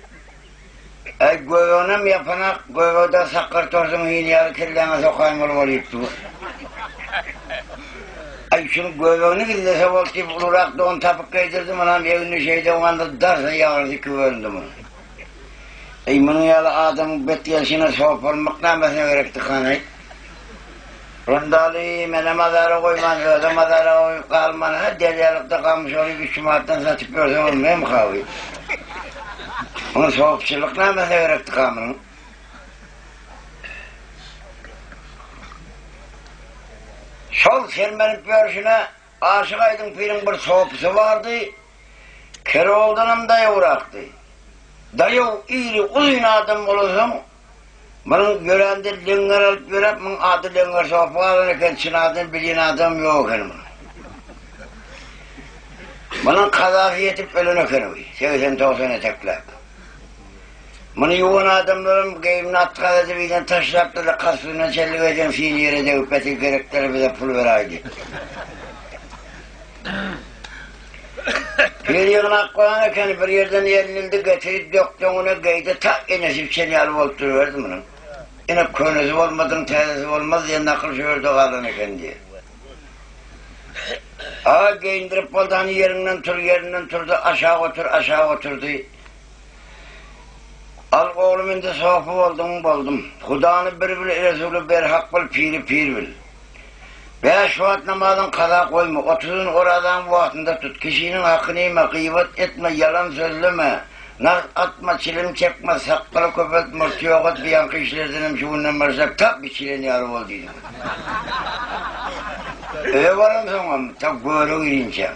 Göğünüm yapanak, göğüde sakır torsun hiyar kirlene sokayım olup dur. Ay şunu göğünü gillese voltip ulurakta on tapık giydirdim anam evini şeyde o anda darsa yağırdı güvöndüm onu. Ey bunun yalı adamın bettiyasına soğuk olmak namesine gerekti kanayı. Rondalı mene madara koyman öde madara kalmana deryalıkta kalmış olup 3 madden satıp görsen olmuyor mu kahveyi? Onun soğukçılık namesine gerekti kanının. Sol sermenip görüşüne Aşık Aydın Pir'in bir sohbeti vardı. Keroğlu'nun dayı uğraktı. Dayı iyili uzun adam olursun. Bunun görende lünger alıp görep, bunun adı lünger sohbeti alırken Çin adını bilin adam yok henüz. Bunun kazafi yetip ölünü henüz. 80-90 etekler. Bunu yoğun adamların geyimini attığa edip taşlaptı da kasrına çellik edeceğim fiil yere de üppeti gerekleri bize pul veraydı. Bir yığınak koyan eken bir yerden yenildi getirip döktüğüne geydi ta enesi çeni alıp oturuverdi bunun. Yine könüzü olmadın teyzesi olmaz diye nakıl şöyle kalın eken diye. Ağa giyindirip oldu hani yerinden turdu aşağı oturdu. Al oğlum indi sofu oldum buldum. Hudanı bir bil, Resulü bir hak bil, pir bil. 5 vaat namazın kaza koyma, 30'un oradan vaatında tut. Kişinin hakkını yeme, gıybet etme, yalan sözleme. Nar atma, çilim çekme, sakkalı köpet, mırtı yok et, bir yankı işlerdenim şu bundan varsak, tak bir çileni yarım ol dedim. Öyle varım sonra, tak böyle girince.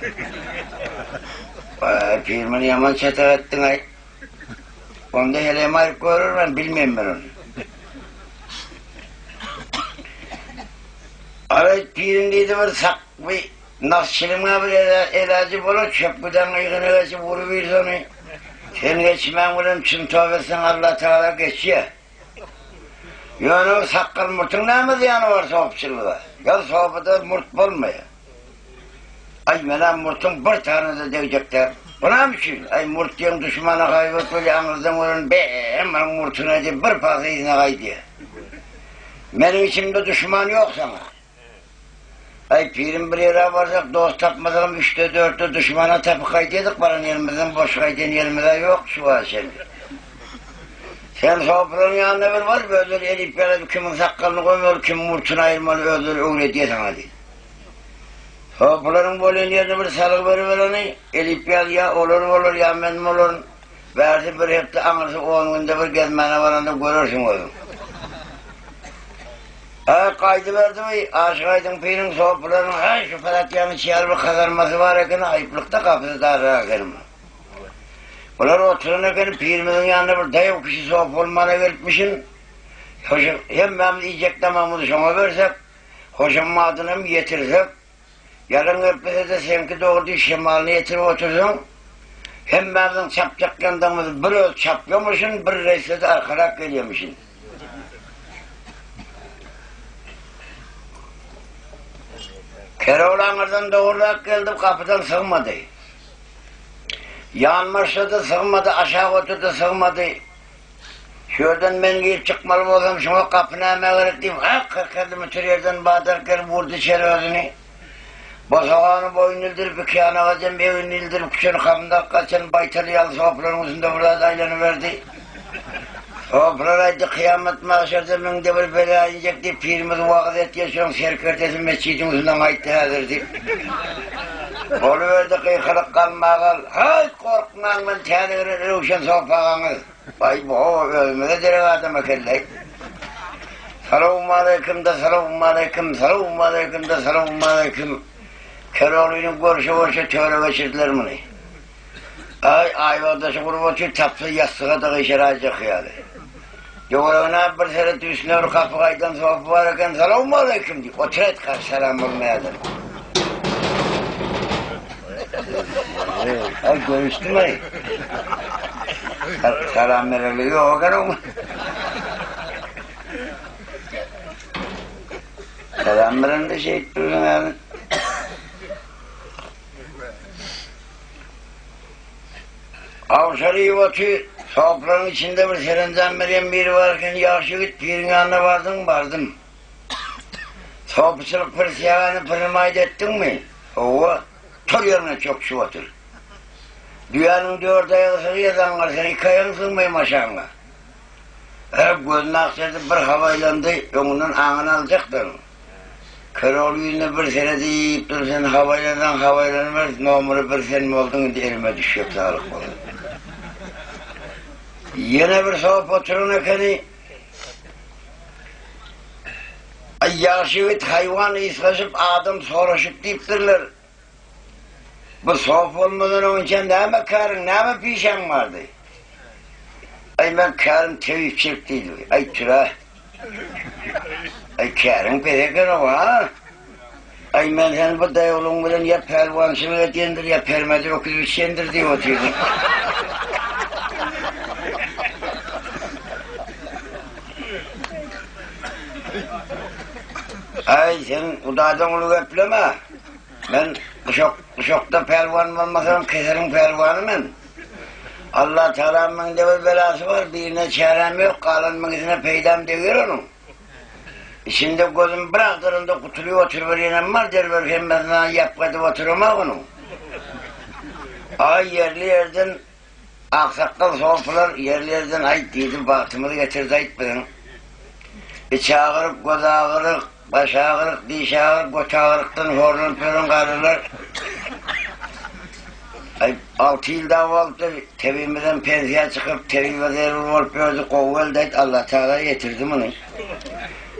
Pirmini yaman çatak ettin ay. Onda hele emayip görür ben, bilmem ben onu. Evet, pirin dedi var, sak bir nasçılığına bir elacı bulur, çöpüden yığını geçip vuruverir onu. Sen geçmen bulun, çın tövbesin Allah Teala geçiyor. Yani sakkal murtun ne mi ziyanı var sohbetçılığa? Ya sohbete murt bulmuyor. Ay menem murtun bir tane de diyecekler. Buna mı için? Ay murt diyen düşmana kaybet böyle anırdan vurun, hemen murtuna diye bir fazla izine kaydı. Benim içimde düşman yok sana. Ay pirin bir yere varsak dost tapmadan 3'te 4'te düşmana tapı kaydıyorduk paranın yerimizden boş kaydın yerimizde yok şu an şimdi. Sen sofranın yanında bir var böyle elip gelip kimin sakalını koymuyor, kimin murtunu ayırmalı öyle diye sana değil. Sofranın böyle yerine bir salık verivereni elip gel ya olur ya benim olur. Verdi bir hepte anırsı 10 günde bir gezmene varanda görürsün oğlum. Kaydı verdi mi? Aşık aydın pirin sofranın şu Falatya'nın çiyar bir kazanması var eken ayıplıkta kapıda darra ekerim. Bunlar oturun eken pirimizin yanında bir dayı kişi sofra olmana gelipmişin. Hem ben yiyecek tamamını şuna versek, hoşamın adını hem getirsek, yarın öpmese de senki doğru şemalini getirip otursun. Hem ben çapacak yandığımızı bir öl çapıyormuşsun, bir reisle de arkarak geliyormuşsun. Keroğlanlardan doğrularak geldim, kapıdan sığmadı. Yan başladı, sığmadı, aşağı oturdu, sığmadı. Şuradan ben giyip çıkmalı olsam, şuna kapına emeğe ettim. Kırkırdım ötür yerden bağırırken vurdu içeri özünü. Bozağını boyun ildirip, iki yana kaçan bir evini ildirip, kuşun kapında kaçan baytalı yalı sofranın uzunda burada aylanı verdi. Sofraraydı kıyamet mahşerde mende bir bela inecekti, pirimiz vaaz et yaşıyorum, serkertesi mescidin uzundan ayıttı hazırdı. Oluverdi kıyıkılık kalmağa, hay korkman ben tane ruşen sofağınız. Vay bu ölmede direk adama kelley. Selamun aleyküm de selamun aleyküm, selamun aleyküm de selamun aleyküm. Keroğlu'nun görüşü töre geçirdiler bunu. Ay yoldaşı kurbatı tapsı yastığa da geçirecek yani. Yoğuruna bir sene üstüne bir kapı kaydan sohbet varken selamun aleyküm diyor. Otur et karşı selam olmayadır. Ay görüştün mü? Selam verelim yok ama. Selam veren de şey ettirdin yani. Avşarıyı batıyor. Sofranın içinde bir serinden veren biri varken yaşlı git pirin yanına vardım. Sohbetçılık pırsiyağını pırmaydı ettin mi? Ova, tur yerine çok şu otur. Dünyanın 4 ayağı sığıyazan var, sen 2 ayağın sığmayım aşağına. Hep gözünü akşardı bir havaylandı, onundan ağını alacaktır. Keroğlu yüzüne bir sene deyip dur sen havaylanmaz, nomuru bir sen mi oldun diye elime düşüyor sağlık olur. Yine bir sohbet oturun ekeni. Yaşıvit hayvan islaşıp adam soruşup deyiptirler. Bu sohbet olmadan önce ne mi karın, ne mi pişen vardı? Ay ben karın tevif çirktiydi. Ay tıra. Ay karın pedeken o ha. Ay ben sen bu dayolun bilen ya pervansılık ediyendir ya permedir okul içendir diye oturdum. Ay sen udadan onu öpleme. Ben kuşakta pelvan olmasam keserim pelvanı ben. Allah Teala'nın da bir belası var, birine çarem yok, kalanın izine peydam deviyor onun. Şimdi gözüm bıraktırında kutuluyor oturuveriyenen var, derler hem ben sana yapmadı oturma onu. Ay yerli yerden, aksakal soğupular yerli yerden ait değildi, baktığımızı getirdi ait benim. İç ağırık, göz ağırık, baş ağırık, diş ağırık, göç ağırıktan horlan pörün karırlar. 6 yılda oldu, tevimizden pensiye çıkıp tevimizden olup gözü kovveldeydi, Allah Teala getirdi bunu.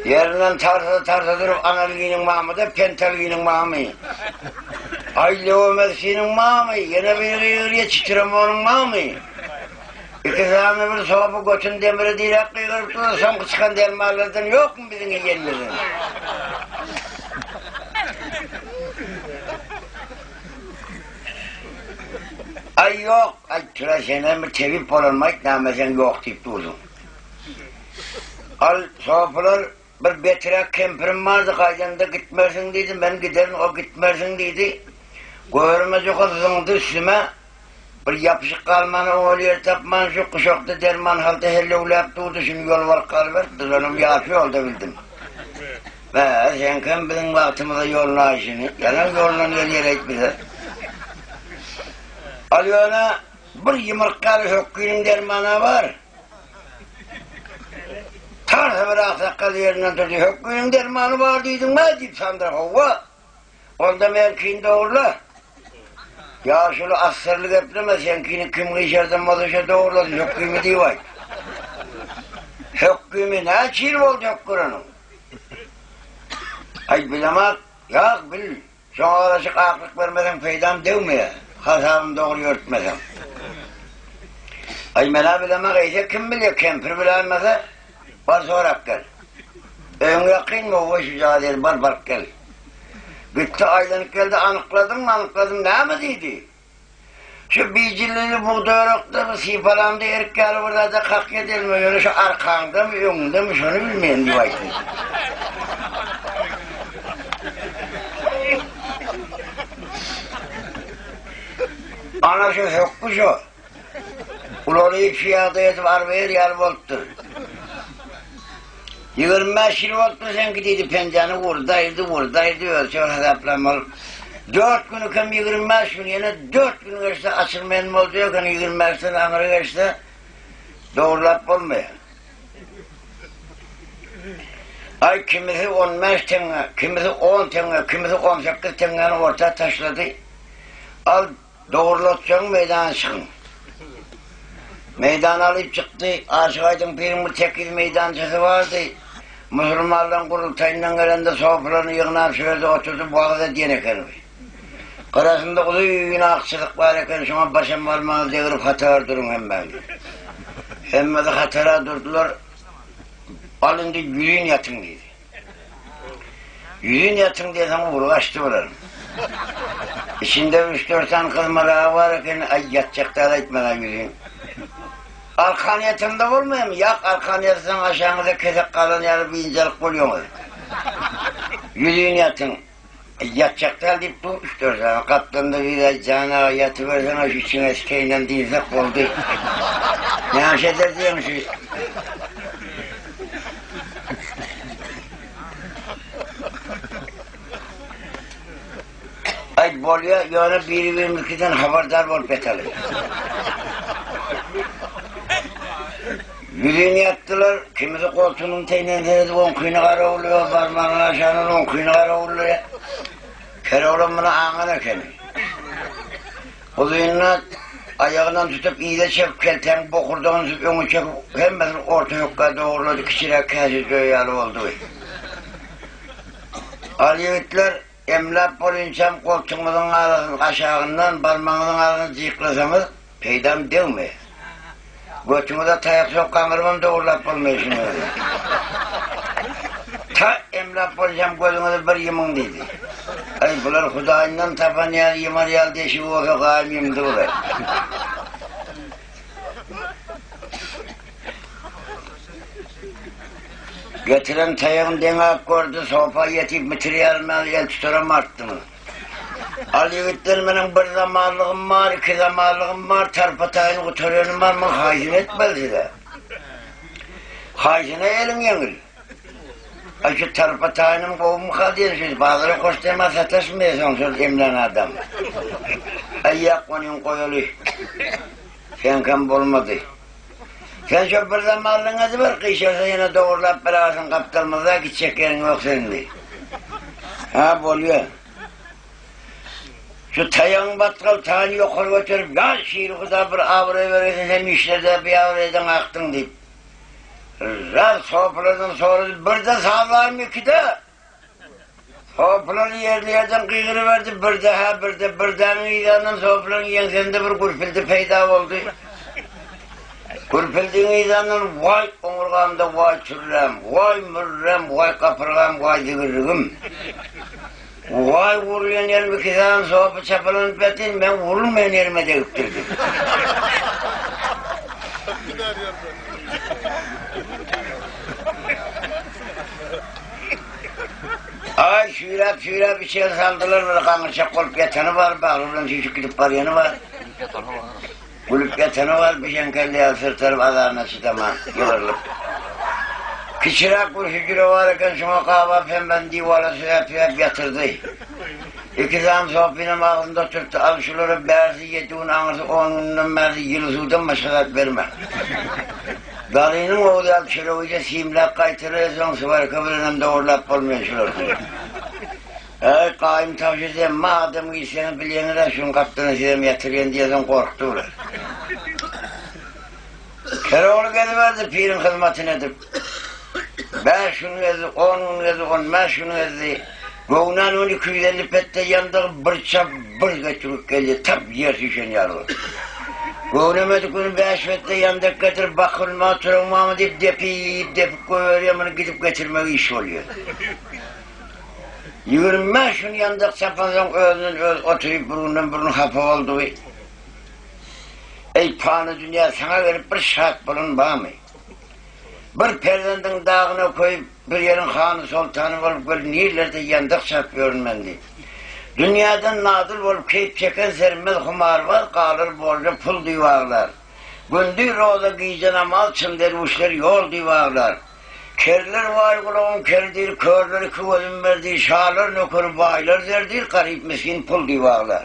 Yerinden tarsa durup analginin mamı pentalginin mamı. Ay Leomedsi'nin mamı, yine bir yürüye çitremonun mamı. İki tane bir soğupu götün demiri değil hakkı kırıp durursam çıkan delmalardan yok mu bizim yerimizin? Ay yok, ay tıraşene mi tevip olunmak namesen yok deyip durdum. Al soğupular bir betirak kempirim vardı, kaydında gitmersin dedim, ben giderim o gitmersin dedi. Görmez o kızındı üstüme, bir yapışık kalmanı oğluyor tapman şu kuşakta derman halde helle ulap durdu, şimdi yol var kalver, dırlanım yapıyor oldu bildim. Ve sen kim bizim vaktimize yoluna işini, yalan yoluna geliyerek bize. Alıyona bir yumurtkalı hökkünün dermanı var. Tarsa bir aksakal yerinden durdu, hökkünün dermanı var deydin mi deyip sandır hova. Onda mevkiinde uğurla. Ya şöyle asırlık epleme senkini kim geçerden malışa doğruladın hökkümü divay. Hökkümü ne çil oldu hökkürünün? Ay bilemek, ya bil. Son arasık aklık vermeden peydam devmeye. Hasabım doğru örtmesem. Ay mena bilemek ise kim biliyor, kempir bilemese var sorak gel. Ön yakın mı o şücadet var bak gel. Gitti aylanık geldi anıkladım ne mi dedi? Şu bicilini buğdayırıkta mı sipalandı erik gel burada da kalk edilmiyor. Yani şu arkanda mı önünde mi şunu bilmeyen diyor. Ana şu yokku şu. Ulanıyı fiyatı edip arabaya riyal volttur. 25 yıl volttur sen gidiydi pencerenin vurdaydı ölçüyor hesaplamalı. 4 günü kim 25 gün yine 4 gün geçti açılmayan oldu yok hani 25 gün Amerika geçti doğrulap olmuyor. Ay kimisi 15 tane, kimisi 10 tane, kimisi 18 tane ortaya taşladı. Al doğrulatacaksın meydana çıkın. Meydan alıp çıktı, Aşık Aydın Pir'in bir tekiz meydancısı vardı. Müslümanların kurultayından gelen de sofralarını yığınan şöyle oturdu, boğazda diyenek herif. Karasında uzun aksılık var eken, şuna başım varmanız devirip hatara durun hem ben. Hem de hatara durdular, alındı yürüyün yatın dedi. Yürüyün yatın diye sana vurgaçtı olalım. İçinde 3-4 tane kızmaları var eken, ay yatacaklar etmeden yürüyün. Arkaniyetinde olmuyor mu? Yak arkaniyetinden aşağınıza kesek kalın yani bir incelik koyuyorsunuz. Yürüyün yatın. Yatacaklar deyip dur 3-4 tane. Kaptanda bir cana yatıversene şu içine sikeyle dinsek oldu. Ne aş eder diyorum şu. Ay bolya yani biri birlikten haberdar ol betalı. Yürüyün yattılar, kimisi koltuğunun teynenleri de 10 kıyını kara oluyor, parmağının aşağının 10 kıyını kara oluyor. Kere oğlum buna ağına keni. Kuzuyunla ayağından tutup iyice çek, kelten bokurduğunu tutup onu çek, hemen orta yokka doğruladı, kişiler kâsiz döyalı oldu. Aliyetler, emlak boyunca koltuğunuzun aşağından parmağının arasını cıklasanız, peydam devmeyin. Götümüze tayak sokkanırmam doğrulap olmuyor şimdi öyle. Ta emlak olacağım gözünüzü bir yımın dedi. Ay bunlar Hudayından tapan yer yımar yal diye şu oka kaimim doğru. Getiren tayağın dene ak gördü, sopa yetip bitiriyalım el tuturam arttı mı? Ali Yiğitler benim bir zamanlığım var, iki zamanlığım var, tarpatayını kuturuyorum var mı haizin etmez de. Haizine elin yenir. Şu tarpatayının kovum kalıyorsunuz, bazıları koşturma sataşmıyorsunuz emren adam. Ayyak konuyun koyulu. Sen kan bulmadı. Sen şu bir zamanlığınızı var, kışarsa yine doğrulap bırakırsın kaptalmada gidecek yerin yok senin de. Ha boluyor. Şu tayan batkal tani yukarı götürüp ya şiirkuda bir avre verirsin sen işlerde bir avreden aktın deyip. Rar sofradan sonra bir de sağlarım iki de. Sofranı yerleyeden kıygırı verdi bir daha bir de birden ilanın sofranı yiyen sende bir kurpildi peyda oldu. Kurpildiğin ilanın vay omurgamda vay çürrem, vay mürrem, vay kapırgam, vay digirgim. Vay vurulan yerimi kızağın soğupu çapalanıp ettin, ben vurulmayan yerime de ıktırdım. Ay şüyrep bir şey saldılar, böyle kanırçak olup yatanı var, bağırılan çocuk gidip yanı var. Kulüp yatanı var, bir şenkelliye sırtarıp azarına çıtama yılırlıp. Kıçırak bir hücre varken şuna kahva pemben divara sürekli yatırdı. İki zaman sohbetim ağzında tuttu, alışıları berzi yediğin anırsı onun merzi yılızıdan maşakat verme. Dalının oğlu alçıravıca simlak kaytırıyorsan sıvar kıvırınan doğrulap olmuyorsunuz. Evet, kaim tavşizem, madem ki seni bileni de şunu kaptığını sizem yatırıyorsun diyesen korktular. Keroğlu geliverdi pirin hizmetini edip. Ben şunu yazdı, onun yazdı, ben şunu yazdı. Boğunan 1250 pette yandığı bir çap bir götürüp geldi, tap yer şişen yarılı. Boğunamadık onu 5 pette yandık getirip bakılma, oturulma mı deyip depip koyuyor, bunu gidip getirmek iş oluyor. Yürüme şunu yandık sapandan oturup burunun hapı oldu. Ey panı dünya sana verip bir şart bulun bağ mı? Bir perdenden dağına koyup bir yerin hanı sultanı olup böyle nerelerde yandık çarpıyorum ben diye. Dünyadan nadıl olup keyif çeken sermez humar var, kalır borca pul divağlar. Gündür oğla giyecen amal çın dervişler yol divağlar. Kerler vay kulağın ker değil, körler kıvılın verdiği şağlar nökür baylar zer değil, garip miskin pul divağlar.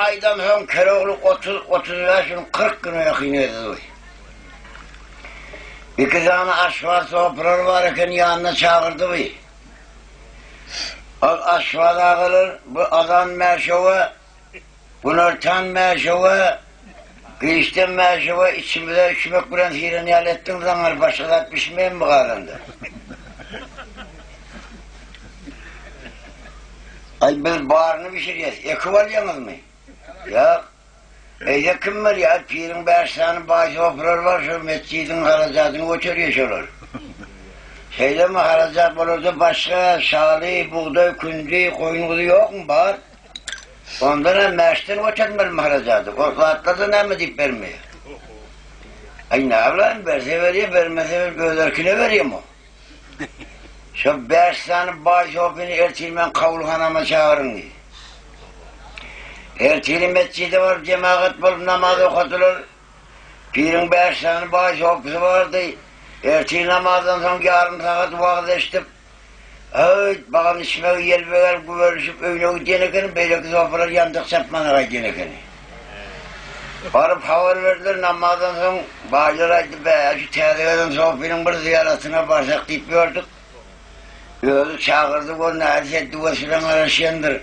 aydan son Keroğlu 35 gün 40 güne yakın edildi. İki tane aşvar sofralar varken yanına çağırdı bey. Aşvar ağılır, bu adam meşhova, bunurtan meşhova, kıyıştan meşhova, içimde üşümek bilen hirini hallettin zaman başladık pişmeyin mi kararında? Ay biz bağrını pişireceğiz, eki var yalnız mı? Ya, eyde kim var ya, pirin 5 tane bağ sofralar var, şu mescidin haracatını götürüyor şolar. Şeyde mi haracat olurdu başka, şali, buğday, kündü, koyun kuzu yok mu var? Ondan hem meşten götürmeli mi haracatı? Korklatladı ne mi deyip vermiyor? Ay ne yapayım, verse veriyor, vermese gözlerkine veriyor mu? Şu 5 tane bağ sofrasını ertilmen kavulhanama çağırın diye. Ertili mescidi var, cemaat bulup namaz okutulur. Pirin 5 tane bağ sofrası vardı. Ertili namazdan sonra yarım saat vakit içtim. Evet, bakın içime yelbeler, güverişip öyle gidene böyle sofralar yandık çapmanıra gidene. Varıp havar verdiler namazdan sonra bağırlaraydı be, şu tedaviden sofranın bir ziyaretine başladık deyip gördük. Öyle çağırdık onu, her duasıyla araşyandır.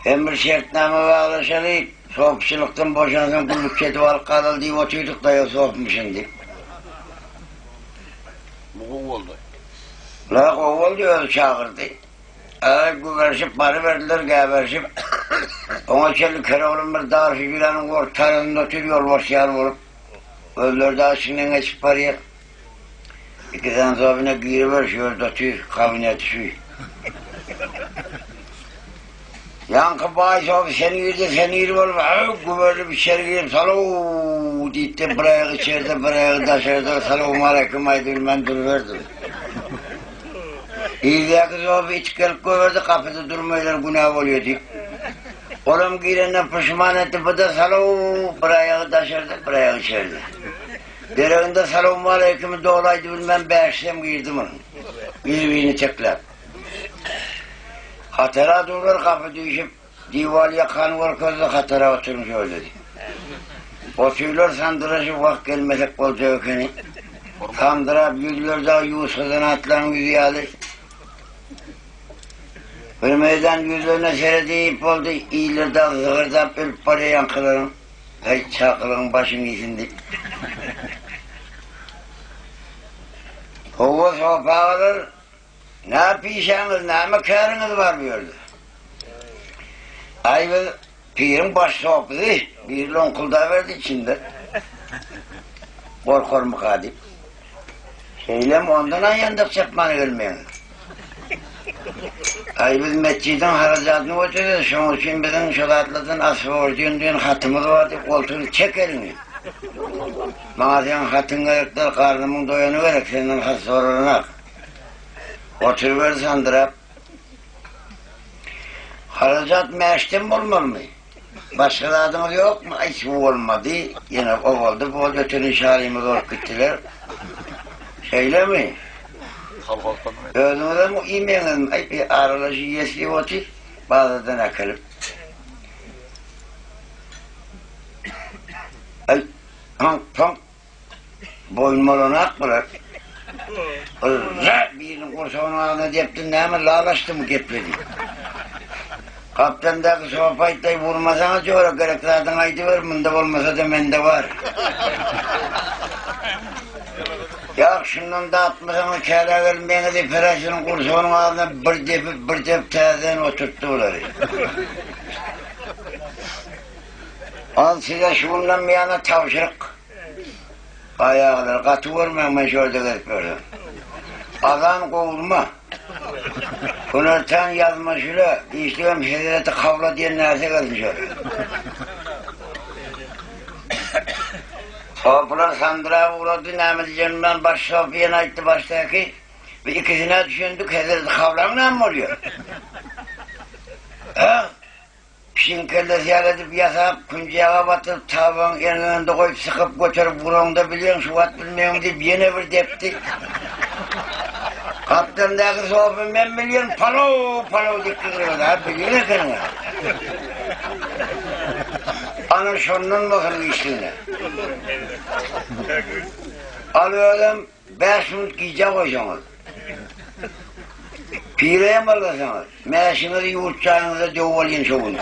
Emir şertname bağlaşalı, sohbçılıktan boşansın, kulluk çeti var kadal diye oturduk da ya sohbmışın diye. Bu oldu. La kovuldu öyle çağırdı. Güverşip para verdiler geberşip. Ona çelli Keroğlu'nun bir dağ figürlerinin ortalarında oturuyor başyar olup. Öldür daha içinden geçip paraya. 2 tane zabine giriver şöyle oturuyor, kabineti şu. Yankı bağış abi seni yürü olur. Güverli bir içeri gireyim. Salavu deyip de bırağı içeride bırağı dışarıda. Salamu aleyküm aydın ben duruverdim. İyice kız abi iç gelip güverdi kapıda durmayla günah oluyor deyip. Oğlum girenden pişman etti. Bu da salavu bırağı dışarıda bırağı içeride. Dereğinde salamu aleyküm'ü doğulaydı bilmem beğersem girdim onu. Birbirine çekler. Hatıra durur kapı düşüp, divalya kan var közde hatıra oturmuş öyle dedi. Oturuyor sandıraşı vak gelmesek bolca ökeni. Sandırap yüzler daha Yusuf'dan atlan yüzü alır. Bir meydan yüzlerine seyredip oldu, iyiler daha zıgırdap ölüp paraya yankılarım. Hey çakılın başım yiyindi. Hova sopa alır. Ne yapıyorsunuz, ne mekarınız var diyordu. Ayvı pirin baş sohbeti, bir lonkulda verdi içinde. Korkor mu kadip? Şeylem ondan yandık çapmanı gelmeyin. Ayvı mescidin haracatını götürdü, şunun için bizim şulatladın asfı orduyon hatımız vardı, koltuğunu çek elini. Bana sen hatın ayaklar, karnımın doyanı verek, senin hat soruluna. Oturuver sandırap. Haracat meşten olmalı mı? Başka adımız yok mu? Hiç bu olmadı. Yine o oldu. Bu oldu. Bütün işarimi korkuttular. Şeyle mi? Özümüzden bu imeğinin bir aralaşı yesli otur. Bazıdan akılıp. Ay, hank. Boynuma ak bırak. Birinin kursağının ağına deptin ne mi lağlaştı mı gepledi. Kaptandaki sopaytayı vurmasana sonra gereklerden aydı ver, bunda olmasa da mende var. Ya şundan da atmasana kâra gelmeyene de ferasının kursağının ağına bir dep tezden oturttular. Al size şundan bir yana tavşırık. Ayağlar katı vurmayın ben şöyle gelip gördüm. Adam kovulma. Pınartan yazmışıyla işlem şedireti kavla diye nerede gelmiş öyle. Soğuklar sandıra uğradı, Nehmet Canım'dan baş soğukiyene aitti baştaki. Ve ikisine düşündük, şedireti kavlan ne mi oluyor? Pişin kellesi yaledip yasap, kuncağa batıp, tavan yanında koyup sıkıp götürüp burunda biliyorsun, şu vat bilmiyorum deyip yine bir depti. Kaptandaki soğuğu ben biliyorum, palo dikkat ediyorlar, biliyor ne kadar? Ana şondan bakın işine. Alıyorum 5 minut giyecek koyacaksınız. Pireye mi alacaksınız? Meşinizi yurtçağınıza dövvalıyın çoğunu.